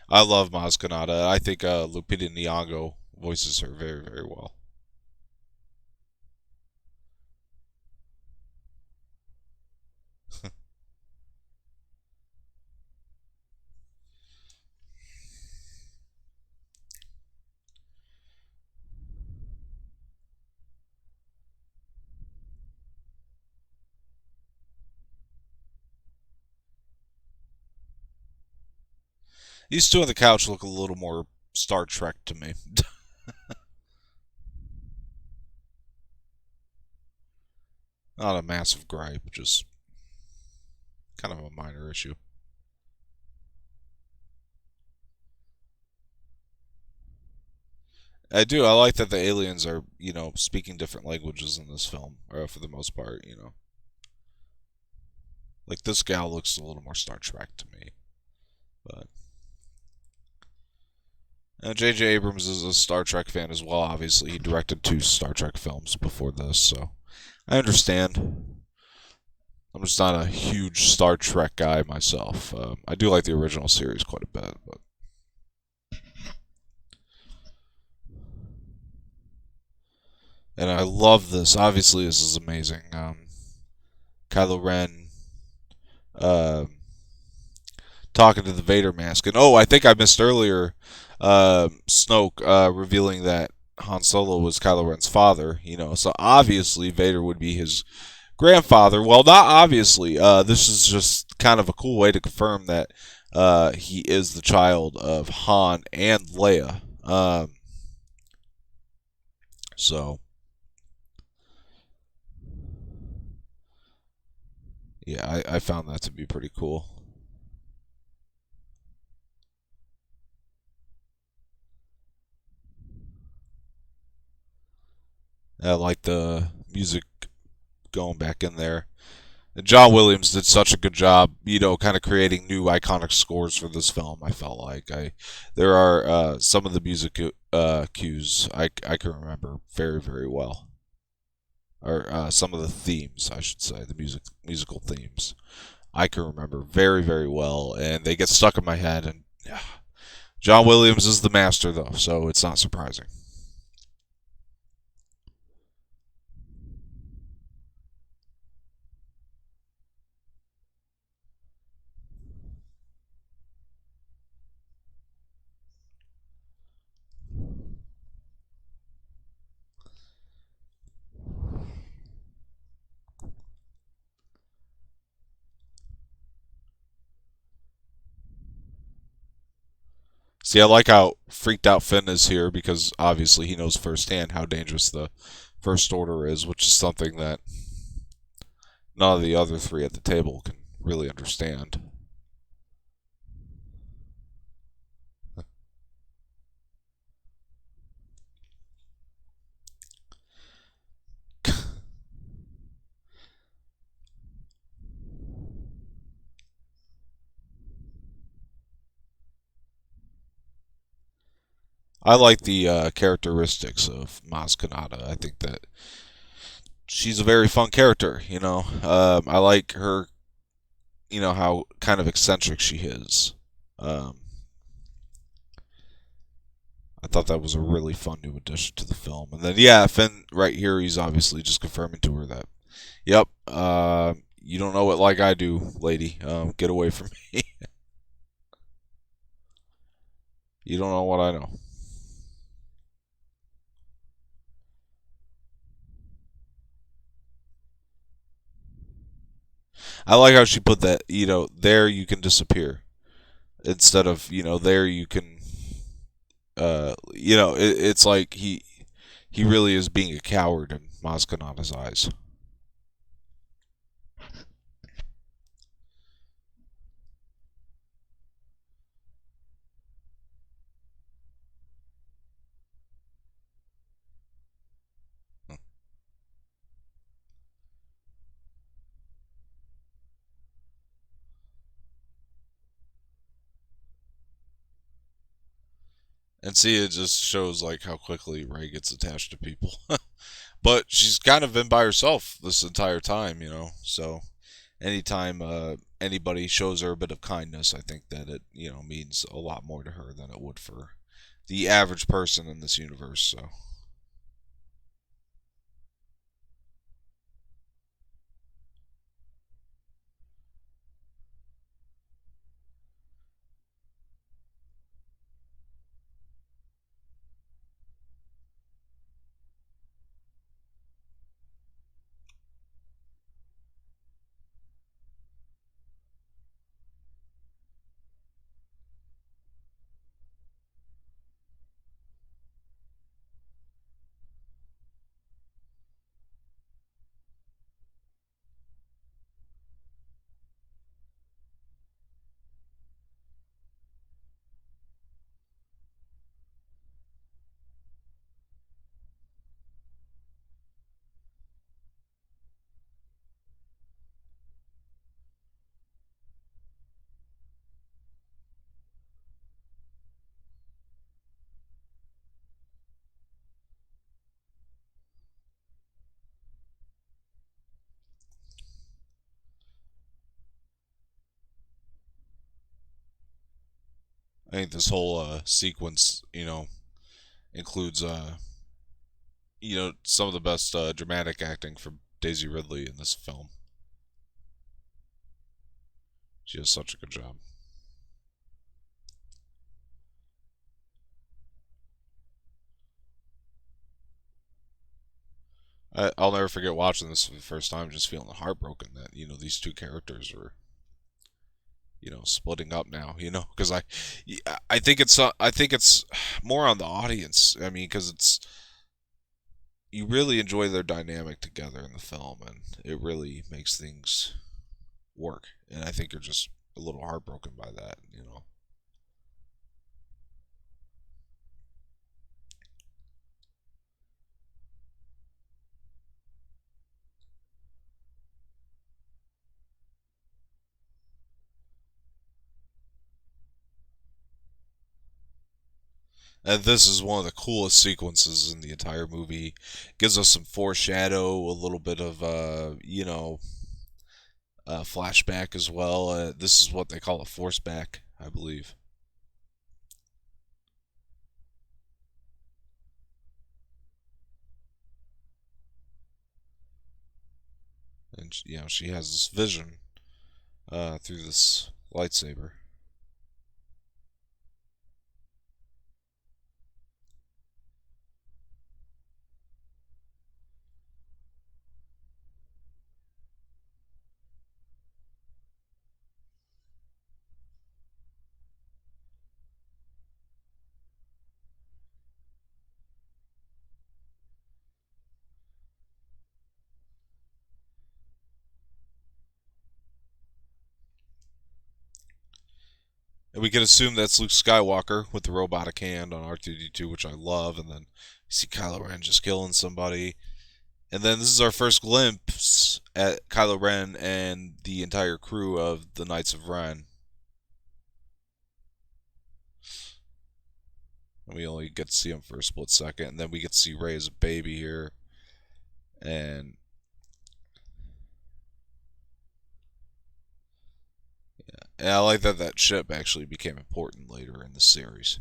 I love Maz Kanata. I think Lupita Nyong'o voices her very, very well. These two on the couch look a little more Star Trek to me. Not a massive gripe, just kind of a minor issue. I do. I like that the aliens are, speaking different languages in this film, for the most part. Like this gal looks a little more Star Trek to me, but J.J. Abrams is a Star Trek fan as well. Obviously, he directed two Star Trek films before this, so I understand. I'm just not a huge Star Trek guy myself. I do like the original series quite a bit, but and I love this. Obviously, this is amazing. Kylo Ren uh, talking to the Vader mask, and I think I missed earlier. Snoke revealing that Han Solo was Kylo Ren's father. So obviously Vader would be his grandfather. Well, not obviously. This is just kind of a cool way to confirm that he is the child of Han and Leia. So yeah, I found that to be pretty cool. I like the music going back in there. And John Williams did such a good job, kind of creating new iconic scores for this film. I felt like there are some of the music cues I can remember very very well, or some of the themes, I should say, the musical themes I can remember very very well, and they get stuck in my head. And yeah, John Williams is the master, though, so it's not surprising. See, I like how freaked out Finn is here because obviously he knows firsthand how dangerous the First Order is, which is something that none of the other three at the table can really understand. I like the characteristics of Maz Kanata. I think that she's a very fun character. I like her. How kind of eccentric she is. Um, I thought that was a really fun new addition to the film. And then yeah, Finn right here, he's obviously just confirming to her that, yep, you don't know it like I do, lady. Get away from me. You don't know what I know. I like how she put that. There you can disappear instead of there you can. It's like he really is being a coward in Maskanata's eyes. And see, it just shows like how quickly Ray gets attached to people. But she's kind of been by herself this entire time, So anytime anybody shows her a bit of kindness, I think that it means a lot more to her than it would for the average person in this universe. So I think this whole sequence, includes some of the best dramatic acting from Daisy Ridley in this film. She does such a good job. I'll never forget watching this for the first time, just feeling heartbroken that these two characters are splitting up now. Because I think it's more on the audience. I mean, because it's you really enjoy their dynamic together in the film, and it really makes things work. And I think you're just a little heartbroken by that. And this is one of the coolest sequences in the entire movie. Gives us some foreshadow, a little bit of flashback as well. This is what they call a force back, I believe. And she has this vision through this lightsaber. And we can assume that's Luke Skywalker with the robotic hand on R2D2, which I love. And then you see Kylo Ren just killing somebody. And then this is our first glimpse at Kylo Ren and the entire crew of the Knights of Ren. And we only get to see him for a split second. And then we get to see Rey as a baby here. And I like that that ship actually became important later in the series.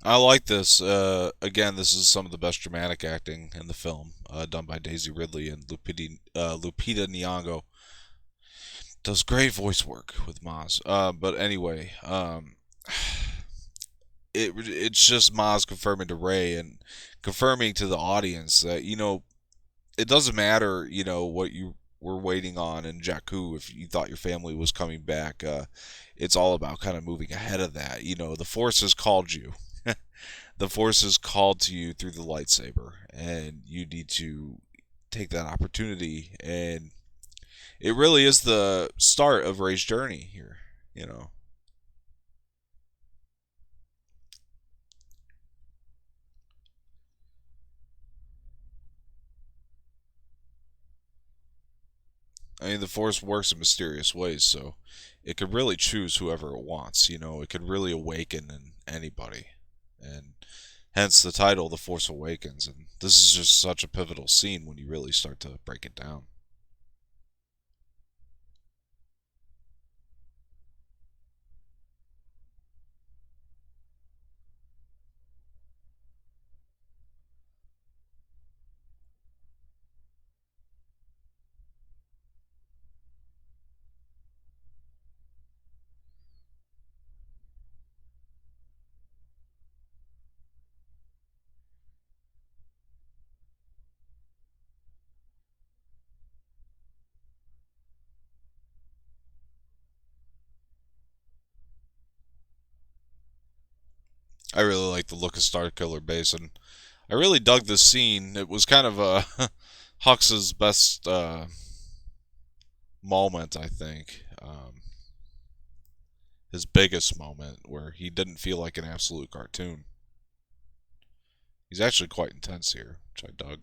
I like this. Again, this is some of the best dramatic acting in the film, done by Daisy Ridley and Lupita Nyong'o. Does great voice work with Maz. But anyway, it's just Maz confirming to Ray and confirming to the audience that it doesn't matter what you were waiting on in Jakku if you thought your family was coming back. It's all about kind of moving ahead of that. The Force has called you. The Force has called to you through the lightsaber, and you need to take that opportunity. And it really is the start of Rey's journey here. You know, I mean, the Force works in mysterious ways, so it could really choose whoever it wants. It could really awaken in anybody, and hence the title, The Force Awakens. And this is just such a pivotal scene when you really start to break it down. I really like the look of Starkiller Base, and I really dug this scene. It was kind of Hux's best moment, I think. His biggest moment where he didn't feel like an absolute cartoon. He's actually quite intense here, which I dug.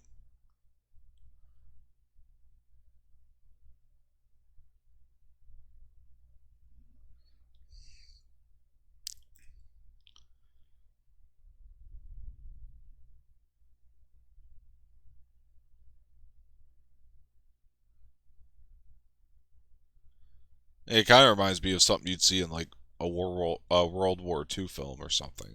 It kind of reminds me of something you'd see in like a World War II film or something.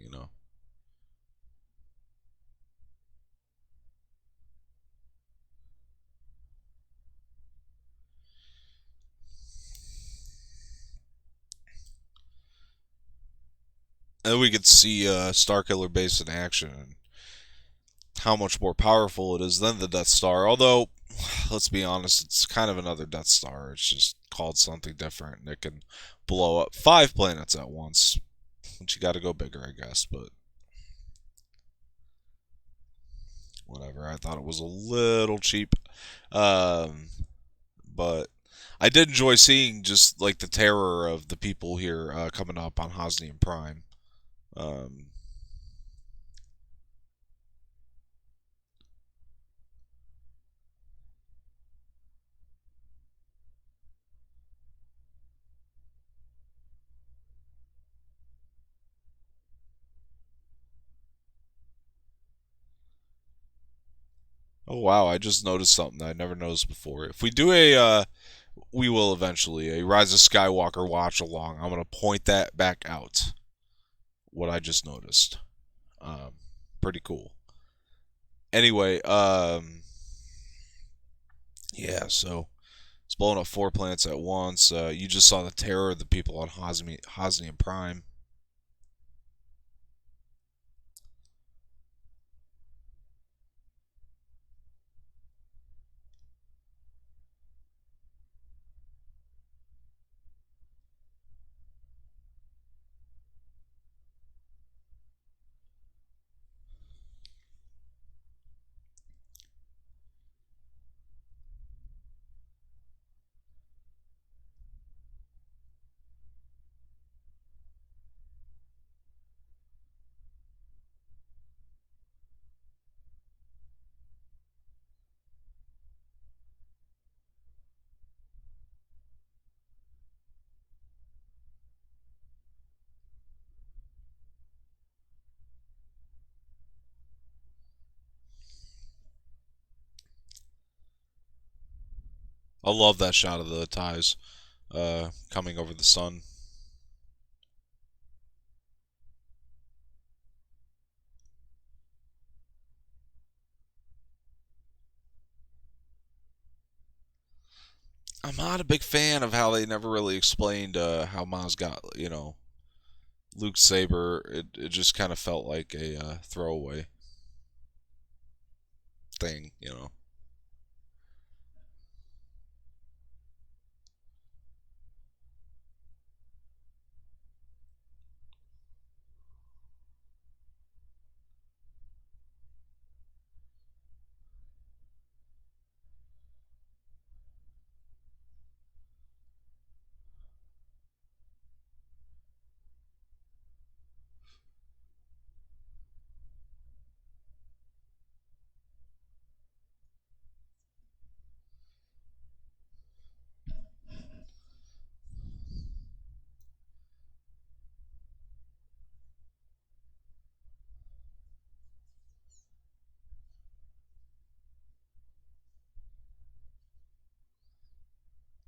And we could see Starkiller Base in action and how much more powerful it is than the Death Star. Although, let's be honest, it's kind of another Death Star. It's just called something different, and it can blow up 5 planets at once. But you got to go bigger, I guess. But whatever. I thought it was a little cheap. Um, but I did enjoy seeing just like the terror of the people here coming up on Hosnian Prime. Um, oh wow, I just noticed something that I never noticed before. If we do we will eventually, a Rise of Skywalker watch along, I'm gonna point that back out. What I just noticed. Um, Pretty cool. Anyway, yeah, so it's blowing up 4 planets at once. You just saw the terror of the people on Hosnian Prime. I love that shot of the ties coming over the sun. I'm not a big fan of how they never really explained how Maz got, Luke's saber. It just kind of felt like a throwaway thing.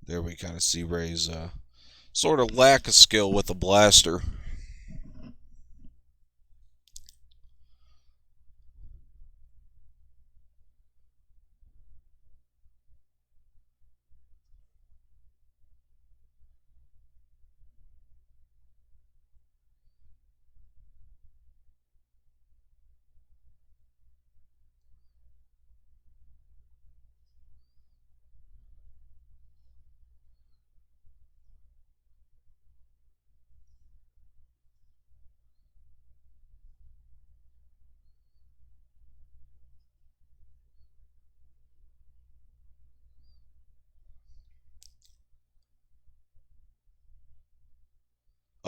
There we kind of see Rey's sort of lack of skill with the blaster.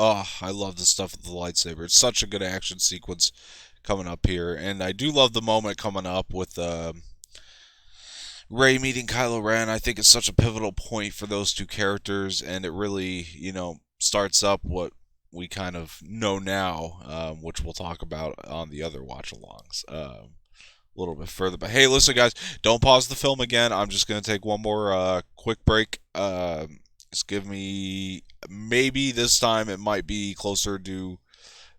Oh, I love the stuff with the lightsaber. It's such a good action sequence coming up here, and I do love the moment coming up with Rey meeting Kylo Ren. I think it's such a pivotal point for those two characters, and it really, starts up what we kind of know now, which we'll talk about on the other watch-alongs a little bit further. But hey, listen, guys, don't pause the film again. I'm just gonna take one more quick break. Just give me maybe this time it might be closer to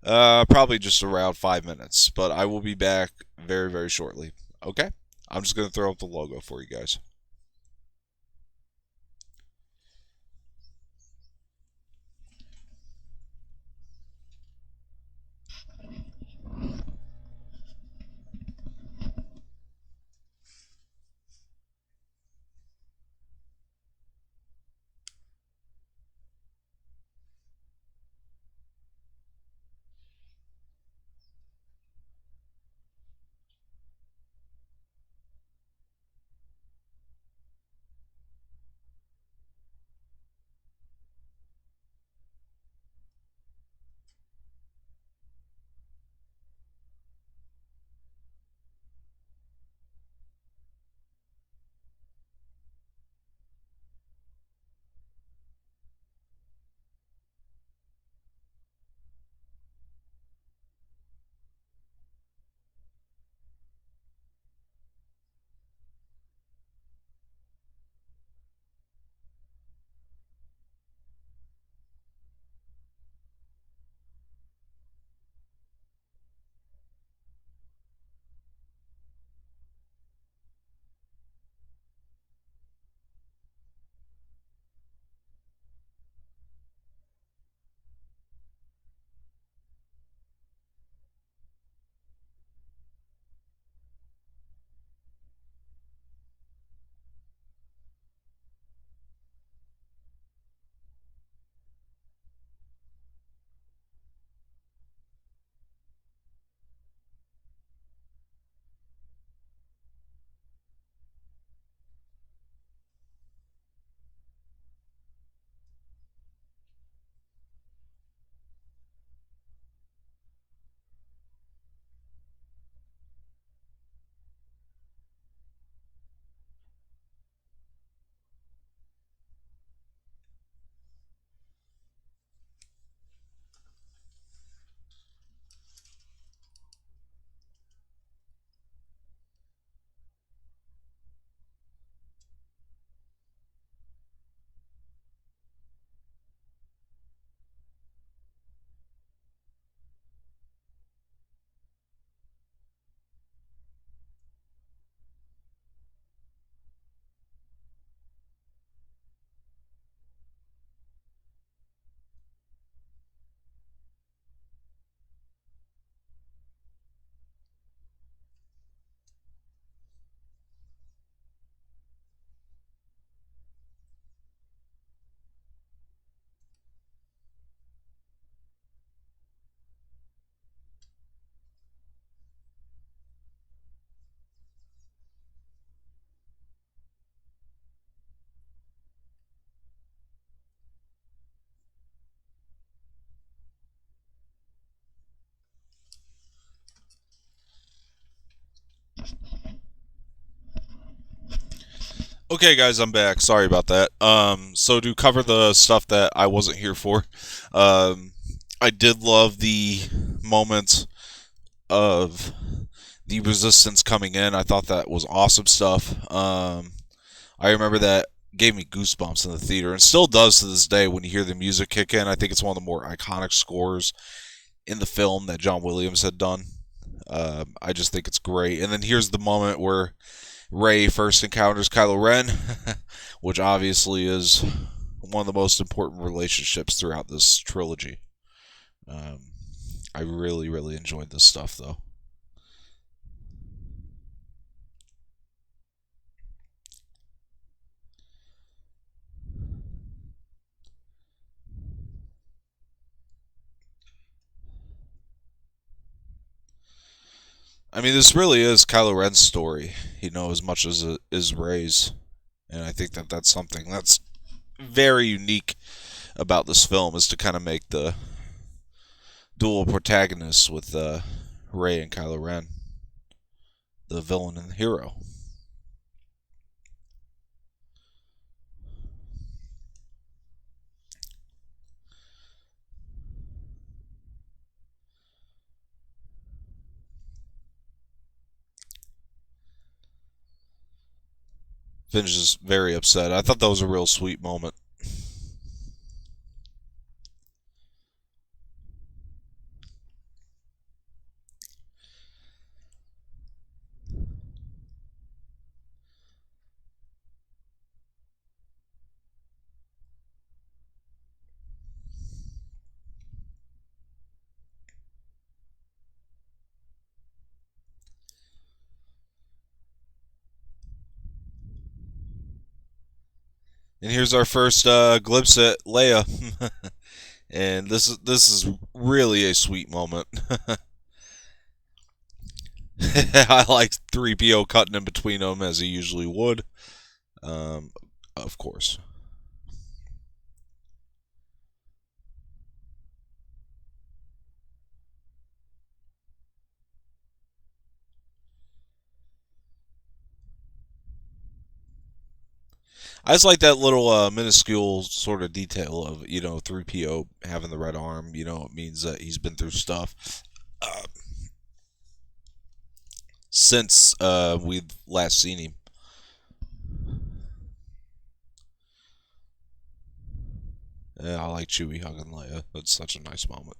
probably just around 5 minutes, but I will be back very, very shortly. Okay? I'm just going to throw up the logo for you guys. Okay, guys, I'm back. Sorry about that. So to cover the stuff that I wasn't here for, um, I did love the moment of the resistance coming in. I thought that was awesome stuff. I remember that gave me goosebumps in the theater, and still does to this day when you hear the music kick in. I think it's one of the more iconic scores in the film that John Williams had done. I just think it's great. And then here's the moment where Rey first encounters Kylo Ren, which obviously is one of the most important relationships throughout this trilogy. Um, I really, really enjoyed this stuff, though. I mean, this really is Kylo Ren's story, as much as it is Rey's. And I think that that's something that's very unique about this film is to kind of make the dual protagonists with Rey and Kylo Ren, the villain and the hero. Finch is very upset. I thought that was a real sweet moment. And here's our first glimpse at Leia, and this is really a sweet moment. I like 3PO cutting in between them as he usually would. Um, of course. I just like that little minuscule sort of detail of 3PO having the red arm. It means that he's been through stuff uh, since we've last seen him. Yeah, I like Chewie hugging Leia. That's such a nice moment.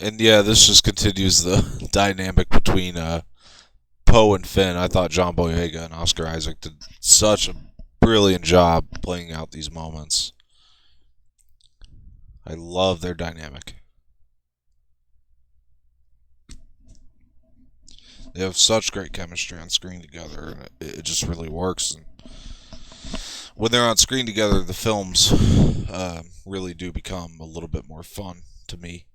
And yeah, this just continues the dynamic between Poe and Finn. I thought John Boyega and Oscar Isaac did such a brilliant job playing out these moments. I love their dynamic. They have such great chemistry on screen together, and it just really works. And when they're on screen together, the films really do become a little bit more fun to me.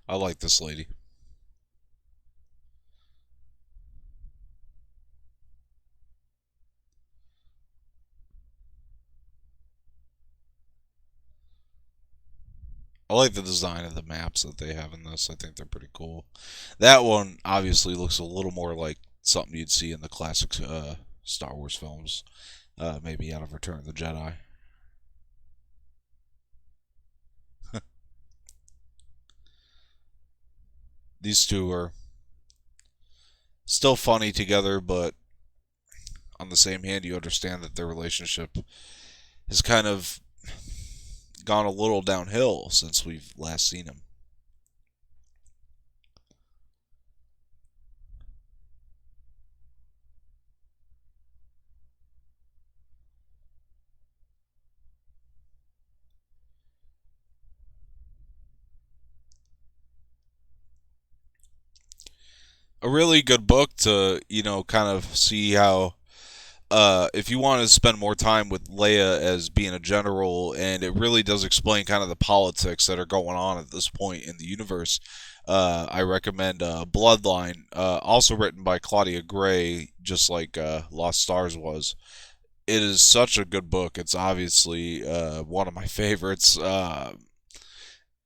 I like this lady. I like the design of the maps that they have in this. I think they're pretty cool. That one obviously looks a little more like something you'd see in the classic Star Wars films, maybe out of Return of the Jedi. These two are still funny together, but on the same hand, you understand that their relationship has kind of gone a little downhill since we've last seen him. A really good book to, kind of see how if you want to spend more time with Leia as being a general, and it really does explain kind of the politics that are going on at this point in the universe. I recommend Bloodline, also written by Claudia Gray, just like Lost Stars was. It is such a good book. It's obviously one of my favorites.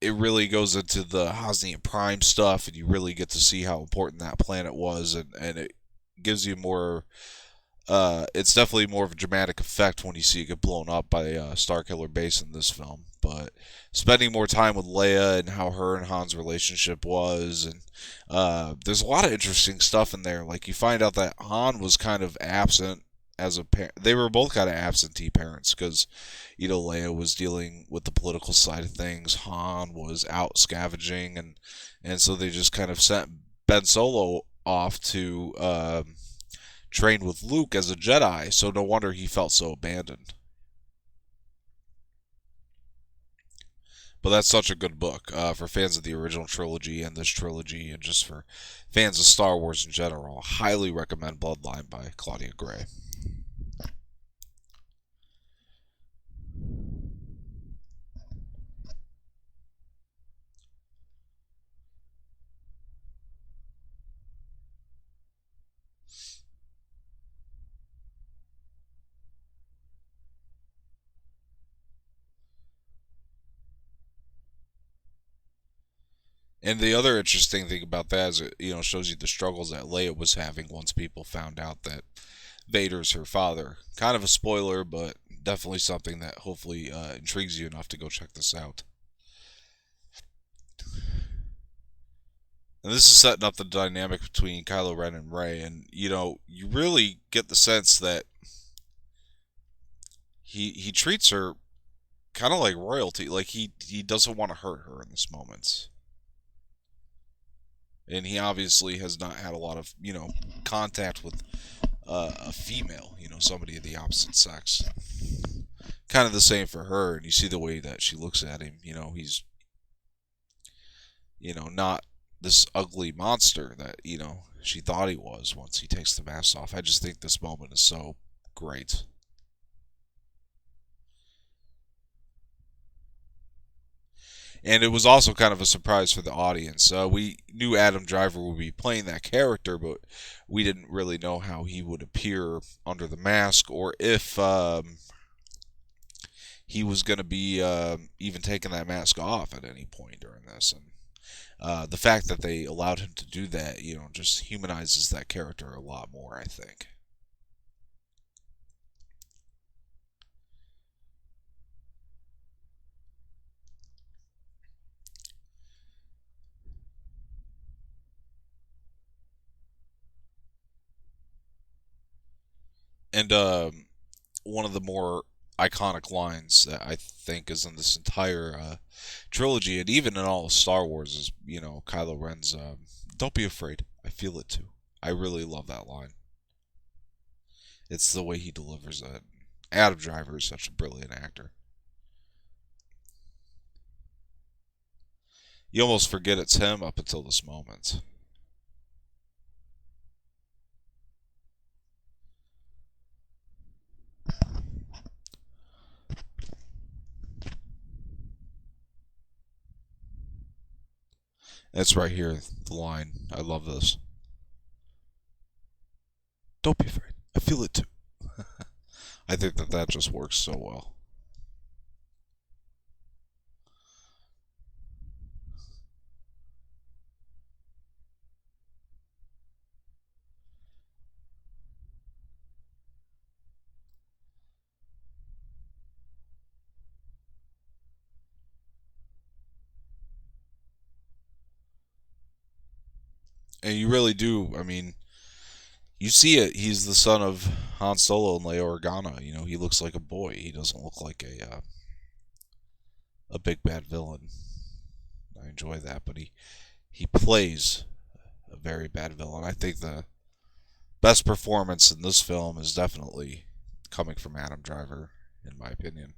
It really goes into the Hosnian Prime stuff, and you really get to see how important that planet was, and it gives you more. It's definitely more of a dramatic effect when you see it get blown up by Starkiller Base in this film. But spending more time with Leia and how her and Han's relationship was, and there's a lot of interesting stuff in there. Like you find out that Han was kind of absent as a parent. They were both kind of absentee parents because Leia was dealing with the political side of things. Han was out scavenging, and so they just kind of sent Ben Solo off to train with Luke as a Jedi. So no wonder he felt so abandoned. But that's such a good book for fans of the original trilogy and this trilogy, and just for fans of Star Wars in general. Highly recommend Bloodline by Claudia Gray. And the other interesting thing about that is it, shows you the struggles that Leia was having once people found out that Vader's her father. Kind of a spoiler, but definitely something that hopefully intrigues you enough to go check this out. And this is setting up the dynamic between Kylo Ren and Rey, and you really get the sense that he treats her kind of like royalty. Like he doesn't want to hurt her in this moment. And he obviously has not had a lot of contact with a female, somebody of the opposite sex. Kind of the same for her, and you see the way that she looks at him. He's not this ugly monster that she thought he was once he takes the mask off. I just think this moment is so great. And it was also kind of a surprise for the audience. We knew Adam Driver would be playing that character, but we didn't really know how he would appear under the mask, or if he was going to be even taking that mask off at any point during this. And the fact that they allowed him to do that, just humanizes that character a lot more, I think. And one of the more iconic lines that I think is in this entire trilogy, and even in all of Star Wars, is Kylo Ren's "Don't be afraid, I feel it too." I really love that line. It's the way he delivers it. Adam Driver is such a brilliant actor. You almost forget it's him up until this moment. It's right here, the line. I love this. Don't be afraid. I feel it too. I think that that just works so well. And you really do. I mean, you see it. He's the son of Han Solo and Leia Organa. You know, he looks like a boy. He doesn't look like a big bad villain. I enjoy that, but he plays a very bad villain. I think the best performance in this film is definitely coming from Adam Driver, in my opinion.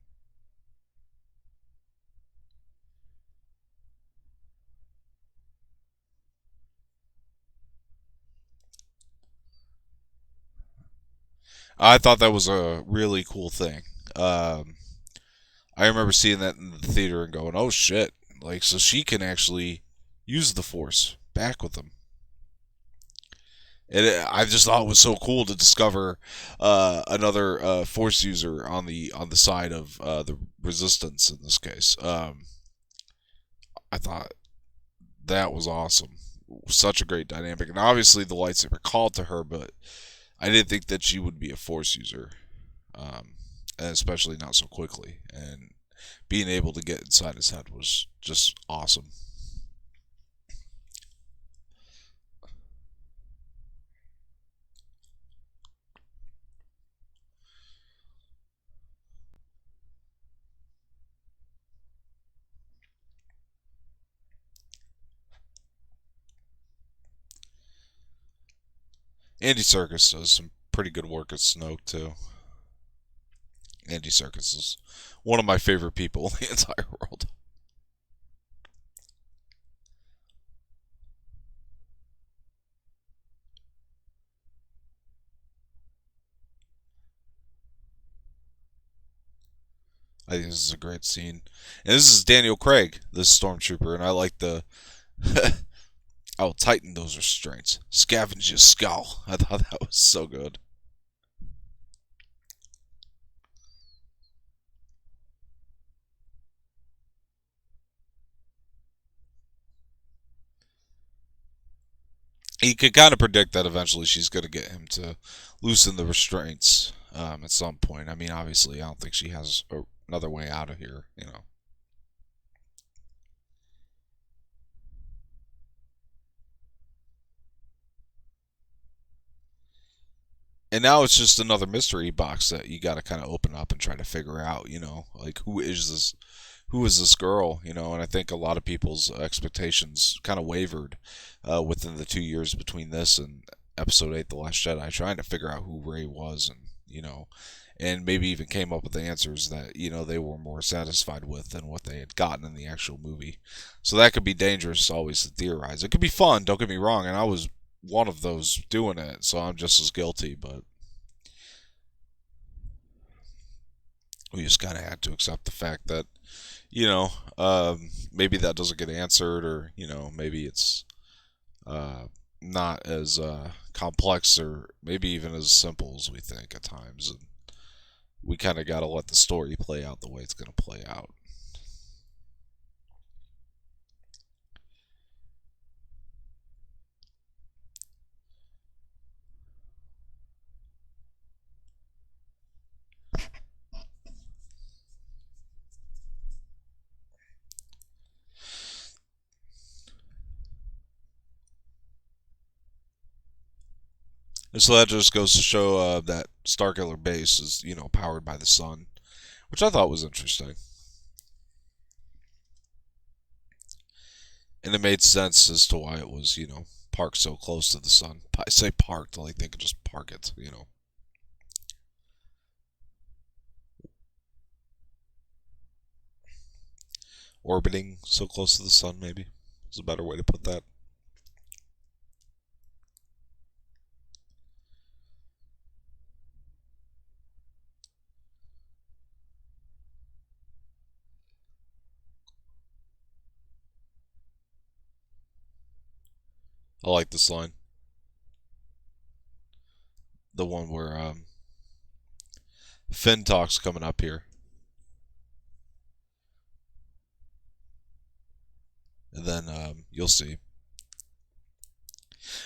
I thought that was a really cool thing. Um, I remember seeing that in the theater and going, "Oh shit!" Like, so she can actually use the Force back with them. And I just thought it was so cool to discover another Force user on the side of the Resistance in this case. I thought that was awesome. Such a great dynamic, and obviously the lightsaber called to her, but I didn't think that she would be a Force user, and especially not so quickly. And being able to get inside his head was just awesome. Andy Serkis does some pretty good work at Snoke too. Andy Serkis is one of my favorite people in the entire world. I think this is a great scene. And this is Daniel Craig, this stormtrooper, and I like the I'll tighten those restraints. Scavenge his skull. I thought that was so good. He could kind of predict that eventually she's going to get him to loosen the restraints at some point. I mean, obviously, I don't think she has another way out of here, you know. And now it's just another mystery box that you got to kind of open up and try to figure out, you know, like who is this girl, you know? And I think a lot of people's expectations kind of wavered within the 2 years between this and Episode 8, The Last Jedi, trying to figure out who Rey was, and you know, and maybe even came up with the answers that you know they were more satisfied with than what they had gotten in the actual movie. So that could be dangerous always to theorize. It could be fun, don't get me wrong, and I was one of those doing it, so I'm just as guilty, but we just kind of had to accept the fact that you know maybe that doesn't get answered, or you know maybe it's uh, not as complex or maybe even as simple as we think at times, and we kind of got to let the story play out the way it's going to play out. And so that just goes to show that Starkiller base is you know powered by the sun, which I thought was interesting. And it made sense as to why it was, you know, parked so close to the sun. I say parked like they could just park it, you know. Orbiting so close to the sun, maybe, is a better way to put that. I like this line. The one where Finn talks coming up here. And then you'll see.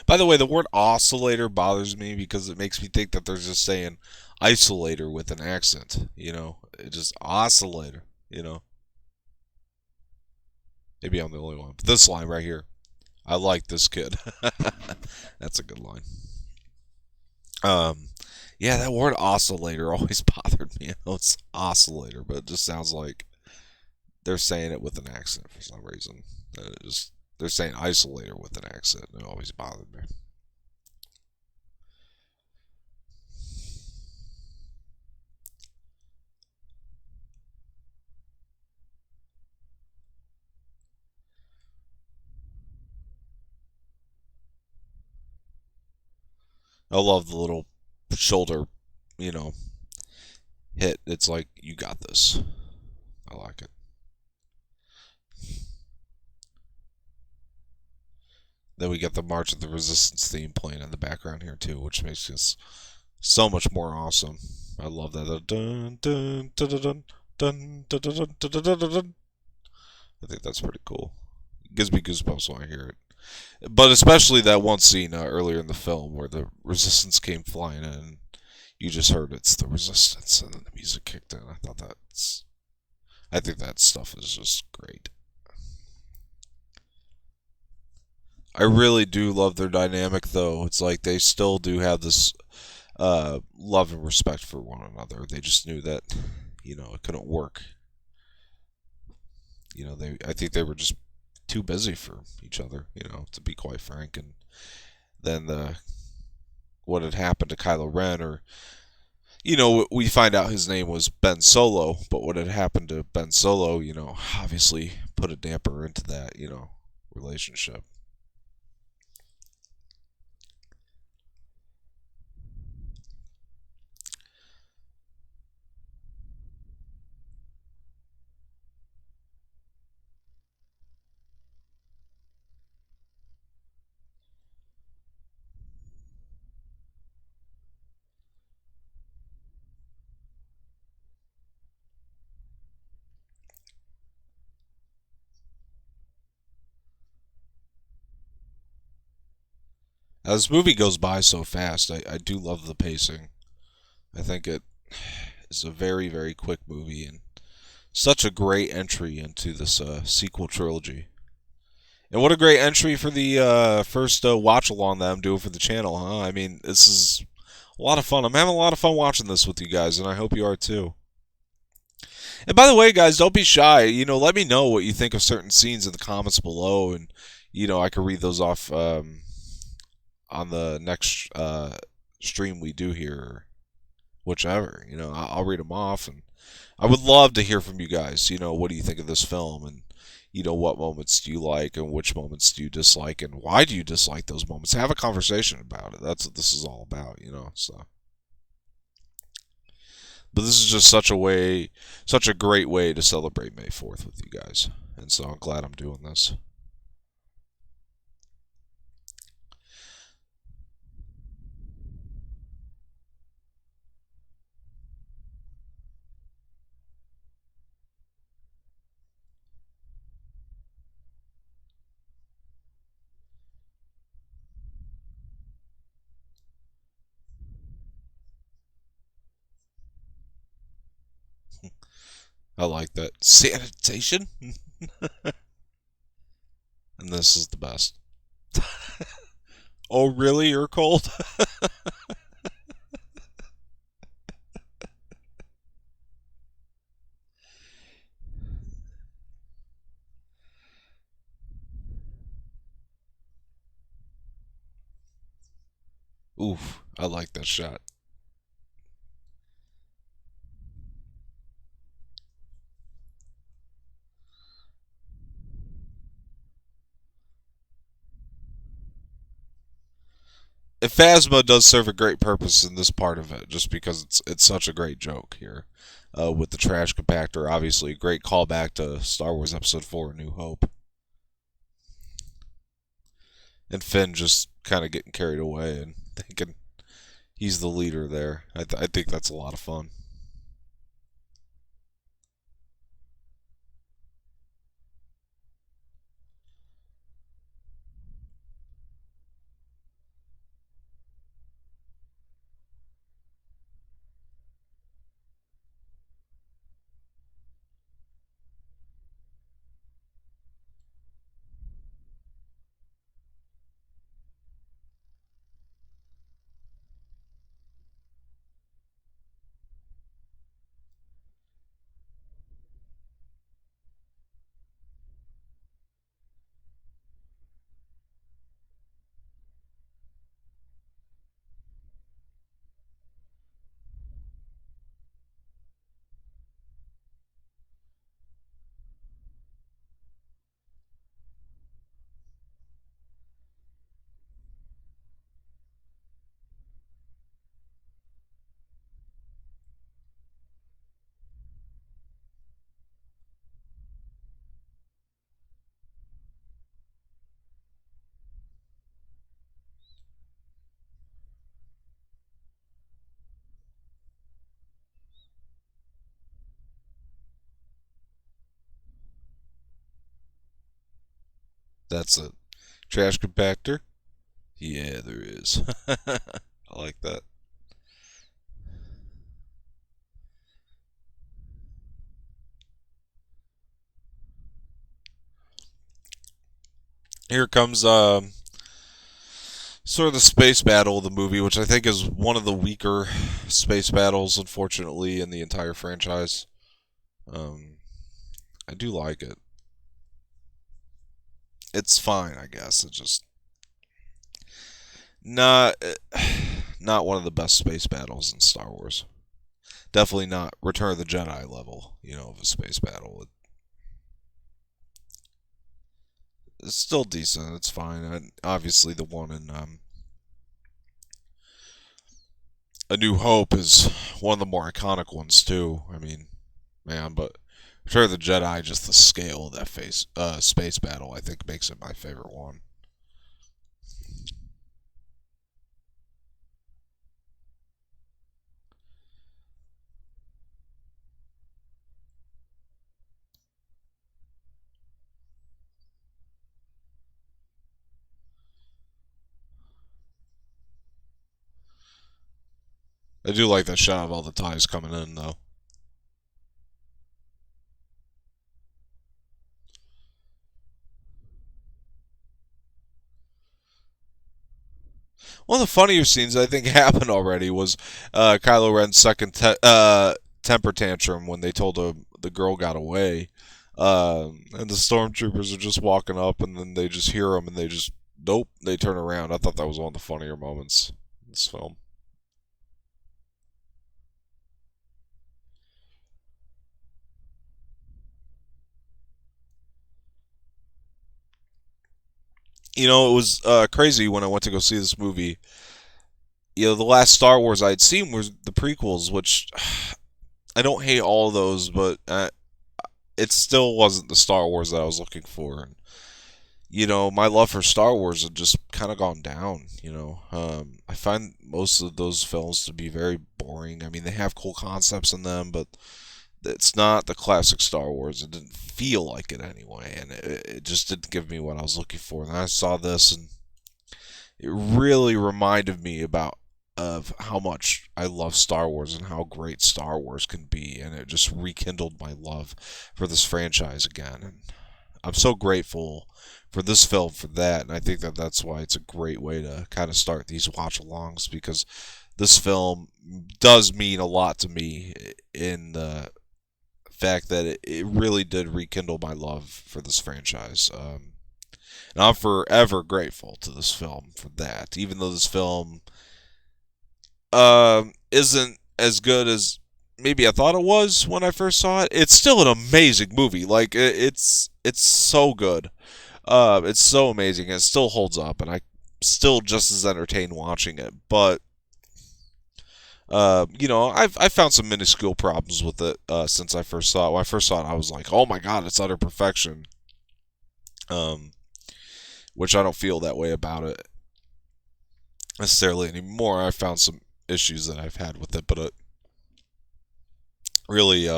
By the way, the word oscillator bothers me because it makes me think that they're just saying isolator with an accent. It just oscillator, Maybe I'm the only one. But this line right here, I like this kid. That's a good line. Yeah, that word oscillator always bothered me. I know it's oscillator, but it just sounds like they're saying it with an accent for some reason. They're saying isolator with an accent. It always bothered me. I love the little shoulder, you know, hit. It's like, you got this. I like it. Then we get the March of the Resistance theme playing in the background here too, which makes this so much more awesome. I love that. Dun, dun, dun, dun, dun, dun, dun, dun, dun, dun, dun. I think that's pretty cool. It gives me goosebumps when I hear it. But especially that one scene earlier in the film where the Resistance came flying in, and you just heard it's the Resistance, and then the music kicked in. I think that stuff is just great. I really do love their dynamic, though. It's like they still do have this love and respect for one another. They just knew that, it couldn't work. I think they were just too busy for each other, to be quite frank. And then what had happened to Kylo Ren, or we find out his name was Ben Solo, but what had happened to Ben Solo, obviously put a damper into that, relationship. Now, this movie goes by so fast. I do love the pacing. I think it is a very, very quick movie, and such a great entry into this sequel trilogy. And what a great entry for the first watch along that I'm doing for the channel, huh? I mean, this is a lot of fun. I'm having a lot of fun watching this with you guys, and I hope you are too. And by the way, guys, don't be shy. Let me know what you think of certain scenes in the comments below, and I can read those off on the next stream we do here, whichever. I'll read them off, and I would love to hear from you guys. What do you think of this film, and what moments do you like, and which moments do you dislike, and why do you dislike those moments? Have a conversation about it. That's what this is all about, So, but this is just such a great way to celebrate May 4th with you guys, and so I'm glad I'm doing this. I like that. Sanitation? And this is the best. Oh, really? You're cold? Oof, I like that shot. And Phasma does serve a great purpose in this part of it, just because it's such a great joke here. With the trash compactor, obviously, a great callback to Star Wars Episode IV: A New Hope. And Finn just kind of getting carried away and thinking he's the leader there. I think that's a lot of fun. That's a trash compactor. Yeah, there is. I like that. Here comes sort of the space battle of the movie, which I think is one of the weaker space battles, unfortunately, in the entire franchise. Um, I do like it. It's fine, I guess. It's just not not one of the best space battles in Star Wars. Definitely not Return of the Jedi level, of a space battle. It's still decent. It's fine. And obviously, the one in A New Hope is one of the more iconic ones too. I mean, man, but Return of the Jedi, just the scale of that space battle, I think makes it my favorite one. I do like that shot of all the ties coming in, though. One of the funnier scenes I think happened already was Kylo Ren's second temper tantrum when they told him the girl got away. And the stormtroopers are just walking up, and then they just hear him, and they just, nope, they turn around. I thought that was one of the funnier moments in this film. It was crazy when I went to go see this movie. The last Star Wars I'd seen was the prequels, which I don't hate all of those, but it still wasn't the Star Wars that I was looking for. And, my love for Star Wars had just kind of gone down. I find most of those films to be very boring. I mean, they have cool concepts in them, but it's not the classic Star Wars. It didn't feel like it anyway, and it just didn't give me what I was looking for. And I saw this, and it really reminded me of how much I love Star Wars and how great Star Wars can be, and it just rekindled my love for this franchise again. And I'm so grateful for this film for that, and I think that that's why it's a great way to kind of start these watch-alongs, because this film does mean a lot to me in the fact that it really did rekindle my love for this franchise. And I'm forever grateful to this film for that. Even though this film isn't as good as maybe I thought it was when I first saw it, it's still an amazing movie. Like it's so good. It's so amazing. It still holds up, and I still just as entertained watching it. But I've found some minuscule problems with it since I first saw it. When I first saw it, I was like, "Oh my god, it's utter perfection." Um, which I don't feel that way about it necessarily anymore. I found some issues that I've had with it, but it really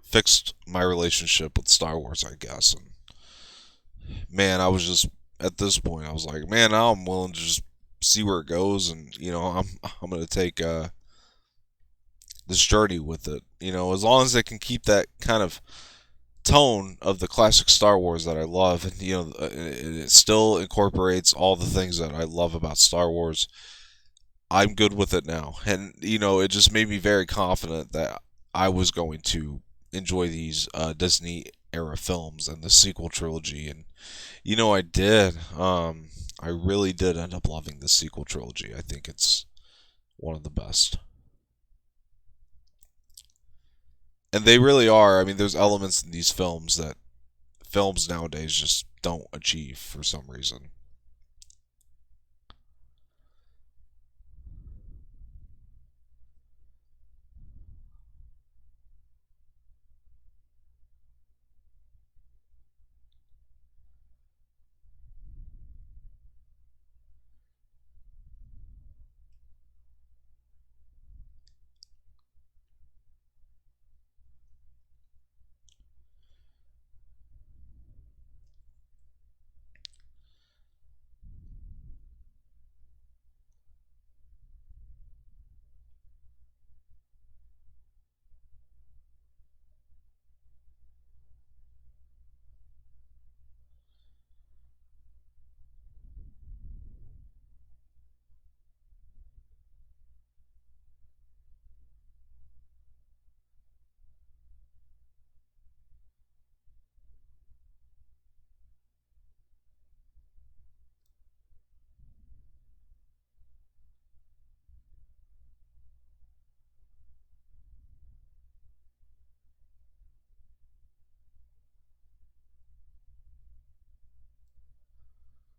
fixed my relationship with Star Wars, I guess. And man, I was just at this point, I was like, man, now I'm willing to just see where it goes, and I'm gonna take this journey with it. As long as they can keep that kind of tone of the classic Star Wars that I love, and it still incorporates all the things that I love about Star Wars. I'm good with it now, and it just made me very confident that I was going to enjoy these Disney era films and the sequel trilogy, and I did. I really did end up loving the sequel trilogy. I think it's one of the best. And they really are. I mean, there's elements in these films that films nowadays just don't achieve for some reason.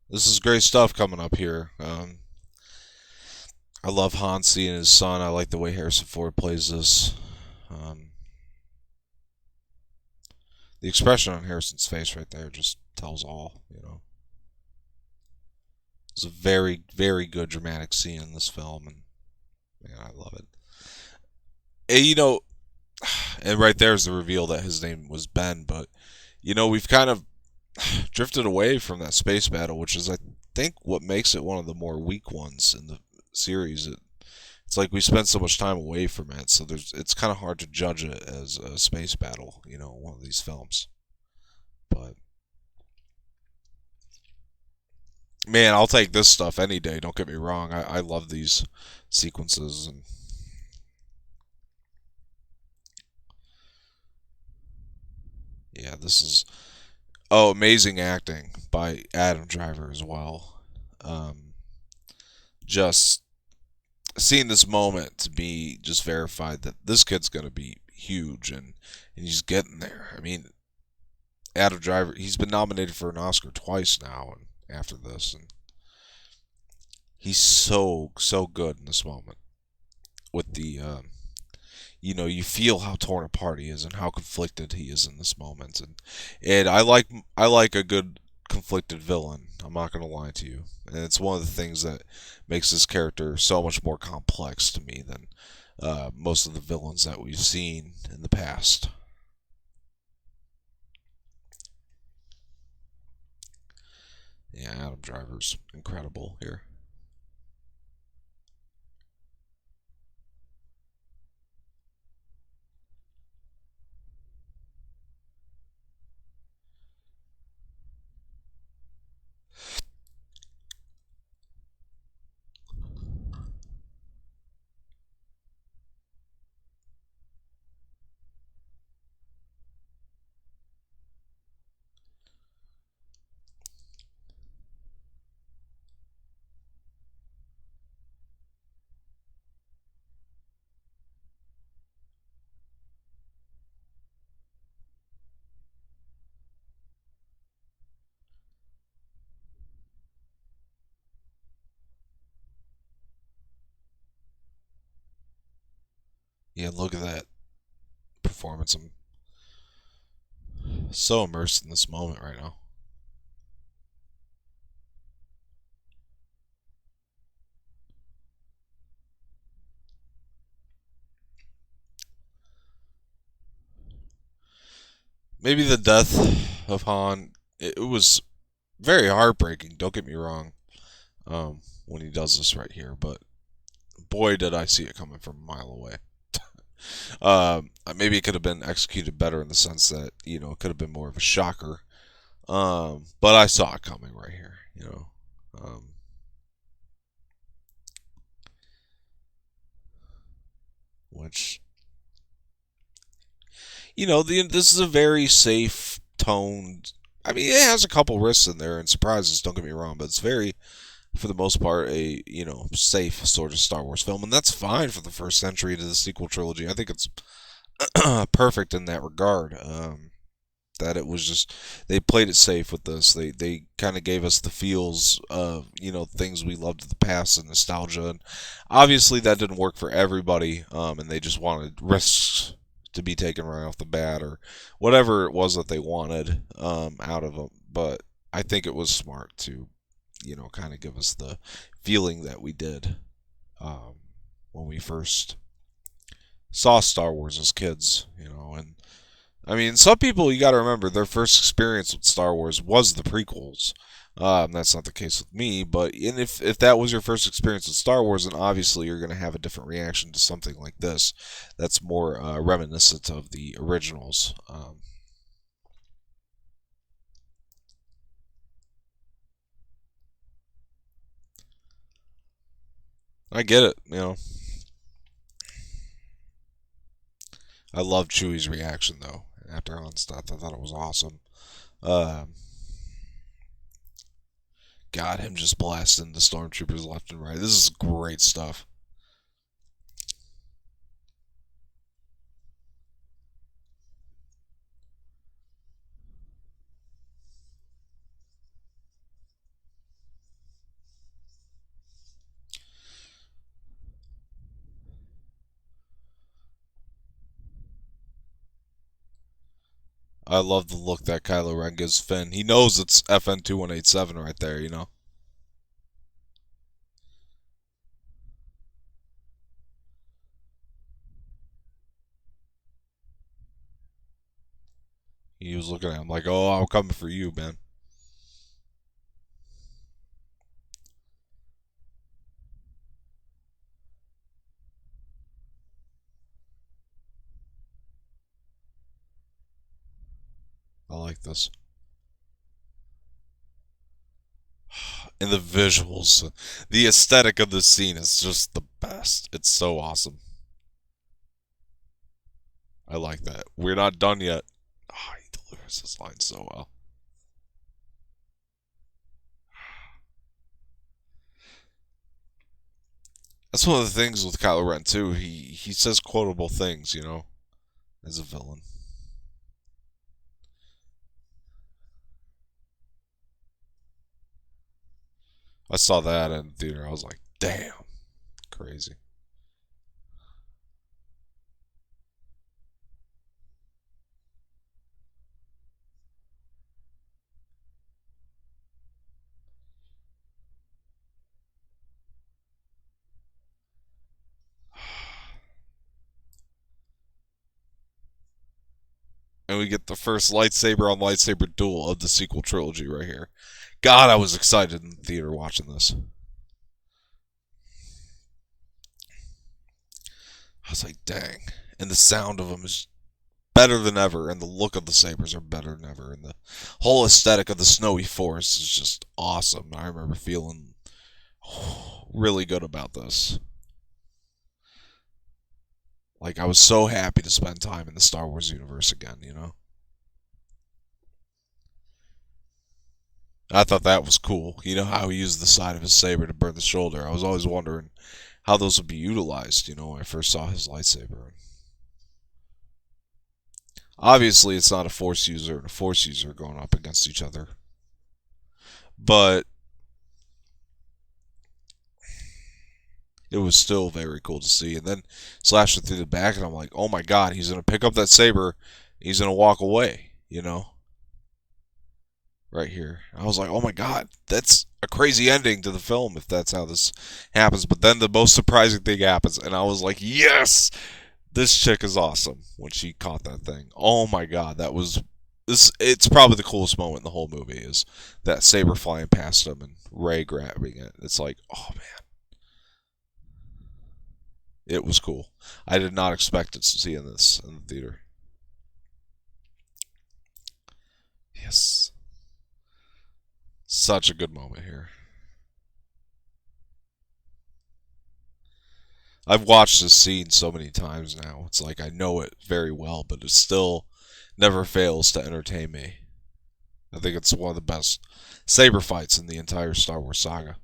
This is great stuff coming up here. I love Hansi and his son. I like the way Harrison Ford plays this. Um, the expression on Harrison's face right there just tells all. It's a very, very good dramatic scene in this film, and man, I love it. And, and right there's the reveal that his name was Ben, but we've kind of drifted away from that space battle, which is, I think, what makes it one of the more weak ones in the series. It's like we spent so much time away from it, so it's kind of hard to judge it as a space battle, one of these films. But man, I'll take this stuff any day. Don't get me wrong. I love these sequences, and yeah, this is amazing acting by Adam Driver as well. Um, just seeing this moment to be just verified that this kid's gonna be huge, and he's getting there. I mean, Adam Driver, he's been nominated for an Oscar twice now, and after this, and he's so good in this moment with the you feel how torn apart he is and how conflicted he is in this moment, and I like a good conflicted villain. I'm not gonna lie to you, and it's one of the things that makes this character so much more complex to me than most of the villains that we've seen in the past. Yeah, Adam Driver's incredible here. Yeah, look at that performance. I'm so immersed in this moment right now. maybe the death of Han. It was very heartbreaking. Don't get me wrong. When he does this right here, but boy, did I see it coming from a mile away. Maybe it could have been executed better in the sense that it could have been more of a shocker. But I saw it coming right here. Which this is a very safe toned. I mean, it has a couple risks in there and surprises. Don't get me wrong, but it's very, for the most part, a safe sort of Star Wars film, and that's fine for the first entry to the sequel trilogy. I think it's perfect in that regard. That it was just they played it safe with this. They kind of gave us the feels of things we loved in the past and nostalgia. And obviously that didn't work for everybody, and they just wanted risks to be taken right off the bat or whatever it was that they wanted out of them. But I think it was smart to kind of give us the feeling that we did when we first saw Star Wars as kids. And I mean, some people, you got to remember, their first experience with Star Wars was the prequels. That's not the case with me, but if that was your first experience with Star Wars, then obviously you're going to have a different reaction to something like this that's more reminiscent of the originals. I get it, I love Chewie's reaction, though, after Han's death. I thought it was awesome. Uh, God, him just blasting the stormtroopers left and right. This is great stuff. I love the look that Kylo Ren gives Finn. He knows it's FN 2187 right there. He was looking at him like, oh, I'm coming for you, man. I like this. And the visuals, the aesthetic of the scene is just the best. It's so awesome. I like that. We're not done yet. Oh, he delivers this line so well. That's one of the things with Kylo Ren too. He says quotable things, as a villain. I saw that in the theater. I was like, damn, crazy. And we get the first lightsaber on lightsaber duel of the sequel trilogy right here. God, I was excited in the theater watching this. I was like, dang. And the sound of them is better than ever, and the look of the sabers are better than ever, and the whole aesthetic of the snowy forest is just awesome. I remember feeling really good about this. Like, I was so happy to spend time in the Star Wars universe again. I thought that was cool. How he used the side of his saber to burn the shoulder. I was always wondering how those would be utilized, when I first saw his lightsaber. Obviously, it's not a Force user and a Force user going up against each other. But it was still very cool to see. And then slashed it through the back, and I'm like, oh my god, he's going to pick up that saber. He's going to walk away. Right here. I was like, oh my god, that's a crazy ending to the film if that's how this happens. But then the most surprising thing happens, and I was like, yes, this chick is awesome when she caught that thing. Oh my god, that was It's probably the coolest moment in the whole movie is that saber flying past him and Ray grabbing it. It's like, oh man, it was cool. I did not expect to see this in the theater. Yes, such a good moment here. I've watched this scene so many times now. It's like I know it very well, but it still never fails to entertain me. I think it's one of the best saber fights in the entire Star Wars saga.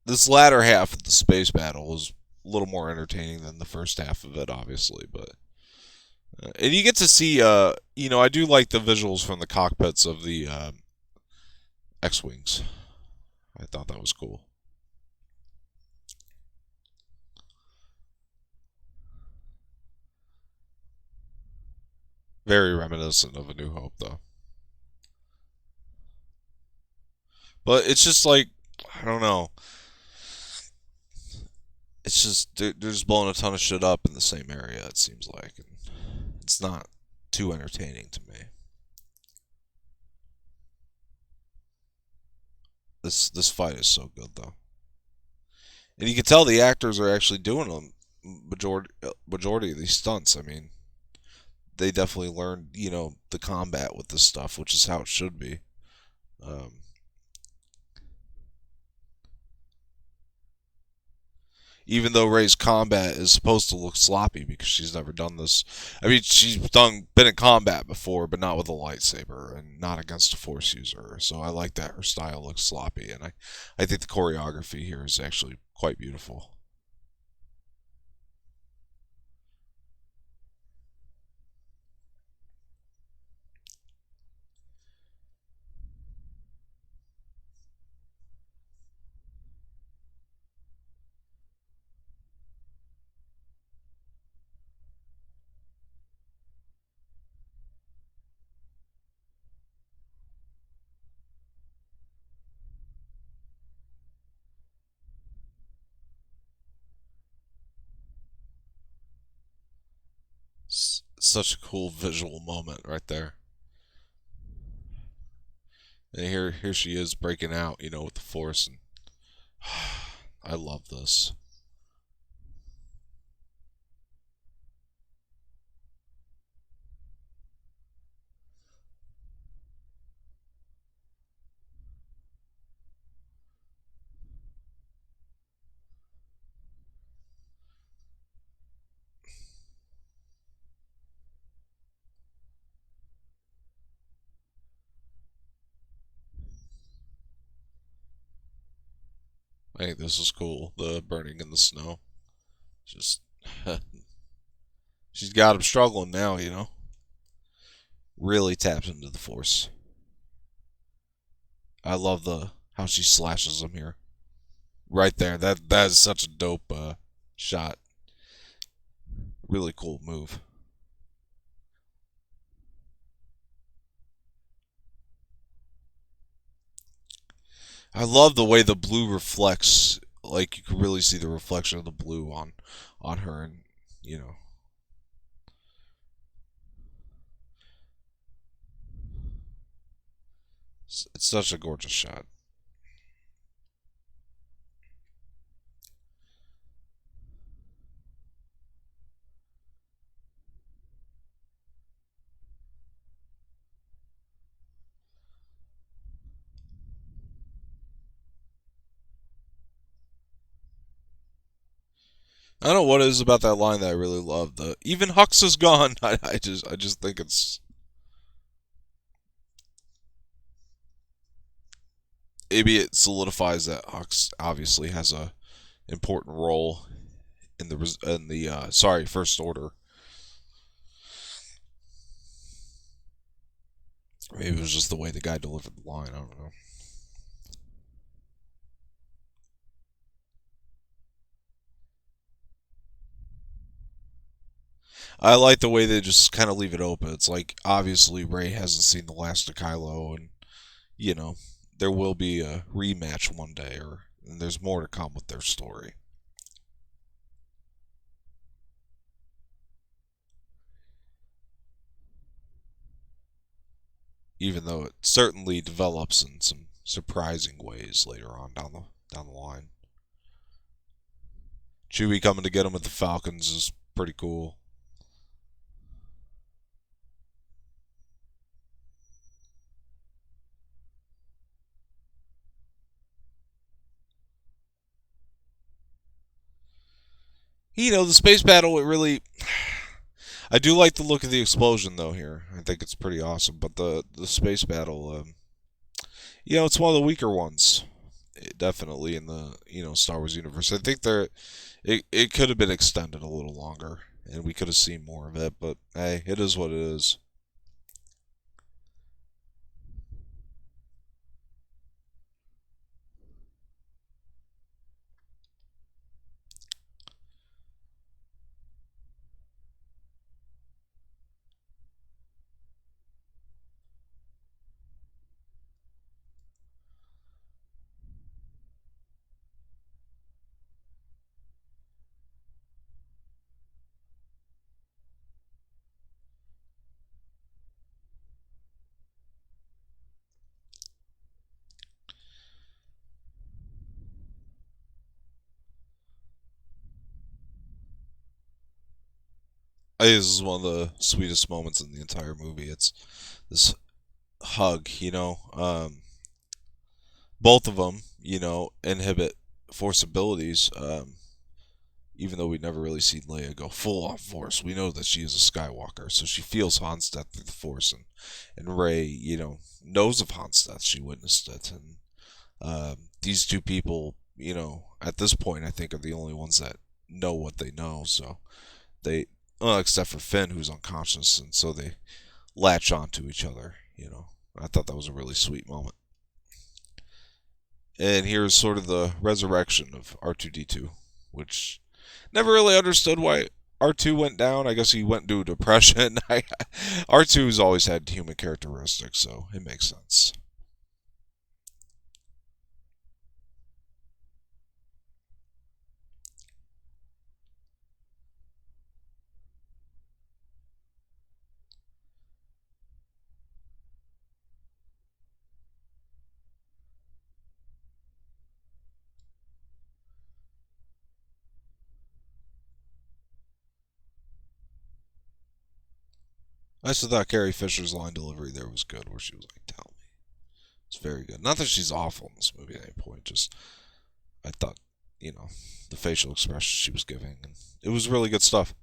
This latter half of the space battle was a little more entertaining than the first half of it, obviously, but and you get to see, I do like the visuals from the cockpits of the X-wings. I thought that was cool. Very reminiscent of A New Hope, though. But it's just like I don't know. It's just they're just blowing a ton of shit up in the same area. It seems like, and it's not too entertaining to me. This fight is so good though, and you can tell the actors are actually doing them majority of these stunts. I mean, they definitely learned the combat with this stuff, which is how it should be. Um, Even though Rey's combat is supposed to look sloppy because she's never done this. I mean, she's been in combat before, but not with a lightsaber and not against a Force user. So I like that her style looks sloppy, and I think the choreography here is actually quite beautiful. Such a cool visual moment right there. And here she is breaking out, with the Force, and I love this. I think this is cool. The burning in the snow. Just she's got him struggling now. Really taps into the Force. I love the how she slashes him here. Right there. That is such a dope shot. Really cool move. I love the way the blue reflects. Like you can really see the reflection of the blue on her, and you know, it's such a gorgeous shot. I don't know what it is about that line that I really love. The even Hux is gone. I just think it's maybe it solidifies that Hux obviously has a important role in the sorry First Order. Maybe it was just the way the guy delivered the line. I don't know. I like the way they just kind of leave it open. It's like obviously Ray hasn't seen the last of Kylo, and you know there will be a rematch one day, or and there's more to come with their story. Even though it certainly develops in some surprising ways later on down the line. Chewie coming to get him with the Falcons is pretty cool. The space battle, it really. I do like the look of the explosion, though, here. I think it's pretty awesome. But the space battle, it's one of the weaker ones. Definitely in the, Star Wars universe. I think it could have been extended a little longer, and we could have seen more of it. But hey, it is what it is. I think this is one of the sweetest moments in the entire movie. It's this hug, both of them, inhibit Force abilities. Even though we never really seen Leia go full on Force, we know that she is a Skywalker, so she feels Han's death through the Force, and Rey, knows of Han's death. She witnessed it, and these two people, at this point, I think are the only ones that know what they know. So they, well, except for Finn, who's unconscious, and so they latch onto each other. I thought that was a really sweet moment. And here's sort of the resurrection of R2D2, which never really understood why R2 went down. I guess he went into depression. R2's always had human characteristics, so it makes sense. I still thought Carrie Fisher's line delivery there was good, where she was like, "Tell me." It's very good. Not that she's awful in this movie at any point, just I thought, you know, the facial expression she was giving, and it was really good stuff.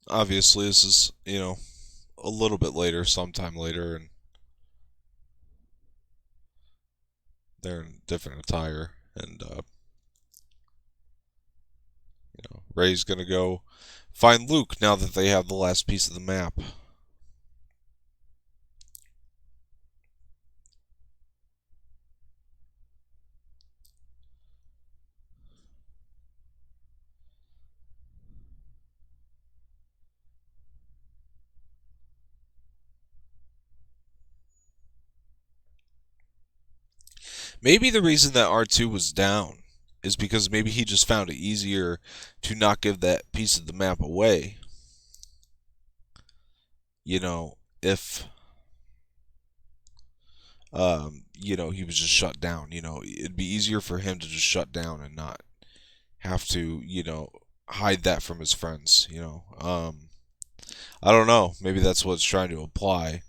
Obviously, this is a little bit later, sometime later, and They're in different attire, and Rey's gonna go find Luke now that they have the last piece of the map. Maybe the reason that R2 was down is because maybe he just found it easier to not give that piece of the map away. If he was just shut down. It'd be easier for him to just shut down and not have to, hide that from his friends. I don't know. Maybe that's what it's trying to imply.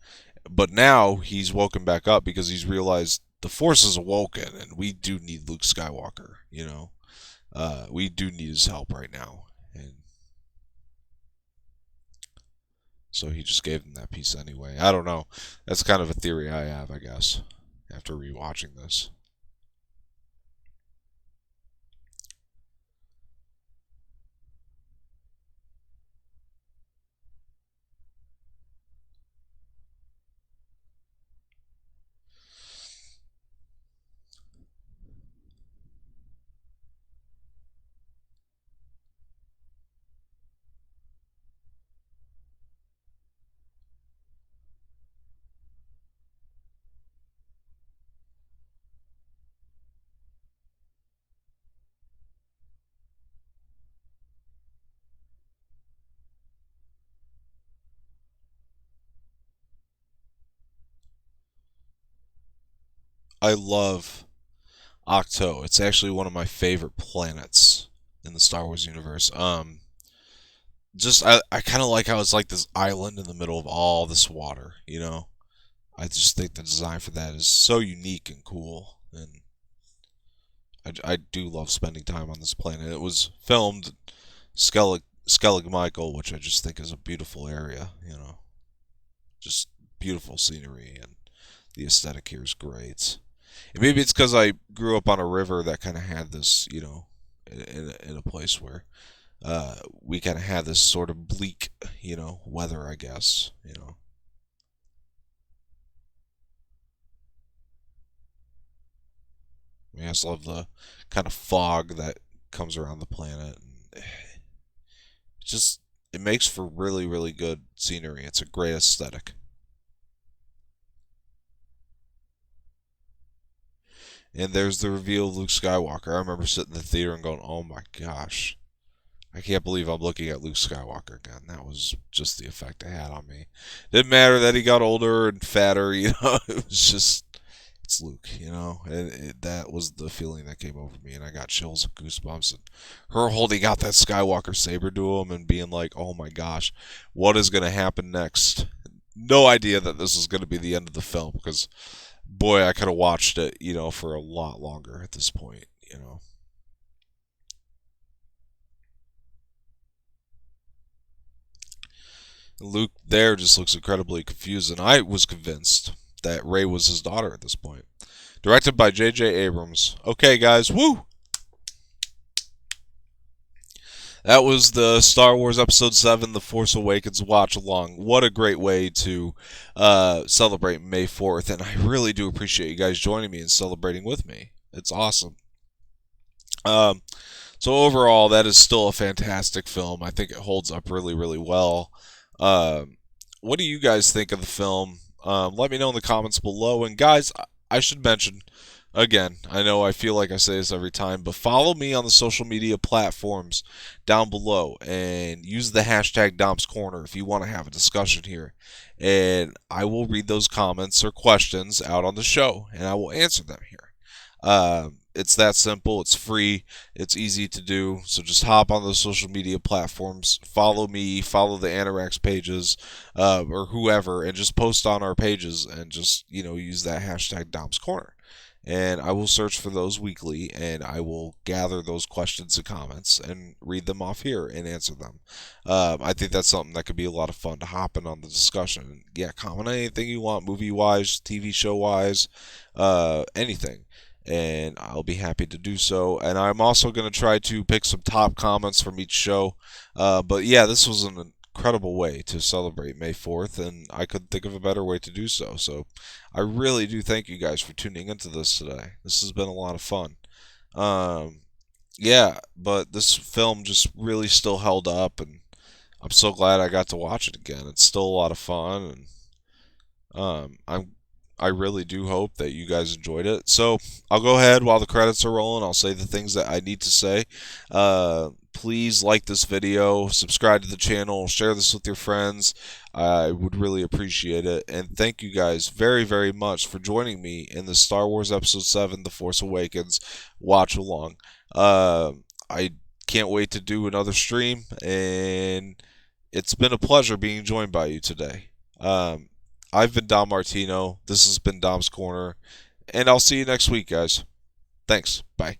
But now he's woken back up because he's realized the Force is awoken, and we do need Luke Skywalker. We do need his help right now, and so he just gave them that piece anyway. I don't know. That's kind of a theory I have, I guess, after rewatching this. I love Octo. It's actually one of my favorite planets in the Star Wars universe. Just I kind of like how it's like this island in the middle of all this water. I just think the design for that is so unique and cool, and I do love spending time on this planet. It was filmed Skellig Michael, which I just think is a beautiful area. Just beautiful scenery, and the aesthetic here is great. And maybe it's because I grew up on a river that kind of had this, in a place where we kind of had this sort of bleak, weather, I guess. I just love the kind of fog that comes around the planet. And it makes for really, really good scenery. It's a great aesthetic. And there's the reveal of Luke Skywalker. I remember sitting in the theater and going, "Oh my gosh, I can't believe I'm looking at Luke Skywalker again." That was just the effect it had on me. Didn't matter that he got older and fatter. It was just it's Luke. And that was the feeling that came over me, and I got chills and goosebumps. And her holding out that Skywalker saber to him and being like, "Oh my gosh, what is going to happen next?" No idea that this is going to be the end of the film because, boy, I could have watched it, for a lot longer at this point. Luke there just looks incredibly confused, and I was convinced that Rey was his daughter at this point. Directed by J.J. Abrams. Okay, guys, woo! That was the Star Wars Episode VII, The Force Awakens watch along. What a great way to celebrate May 4th, and I really do appreciate you guys joining me and celebrating with me. It's awesome. Um, so overall, that is still a fantastic film. I think it holds up really, really well. What do you guys think of the film? Let me know in the comments below. And guys, I should mention, again, I know I feel like I say this every time, but follow me on the social media platforms down below and use the hashtag Dom's Corner if you want to have a discussion here. And I will read those comments or questions out on the show, and I will answer them here. It's that simple. It's free. It's easy to do. So just hop on those social media platforms, follow me, follow the Anorax pages, or whoever, and just post on our pages and just use that hashtag Dom's Corner. And I will search for those weekly, and I will gather those questions and comments and read them off here and answer them. I think that's something that could be a lot of fun to hop in on the discussion. Yeah, comment on anything you want, movie-wise, TV show-wise, anything. and I'll be happy to do so. And I'm also going to try to pick some top comments from each show. But yeah, this was an incredible way to celebrate May 4th, and I couldn't think of a better way to do so. So I really do thank you guys for tuning into this today. This has been a lot of fun. Um, yeah, but this film just really still held up, and I'm so glad I got to watch it again. It's still a lot of fun, and I really do hope that you guys enjoyed it. So I'll go ahead while the credits are rolling. I'll say the things that I need to say. Please like this video, subscribe to the channel, share this with your friends. I would really appreciate it. And thank you guys very, very much for joining me in the Star Wars Episode VII, The Force Awakens watch along. I can't wait to do another stream, and it's been a pleasure being joined by you today. I've been Dom Martino. This has been Dom's Corner, and I'll see you next week, guys. Thanks. Bye.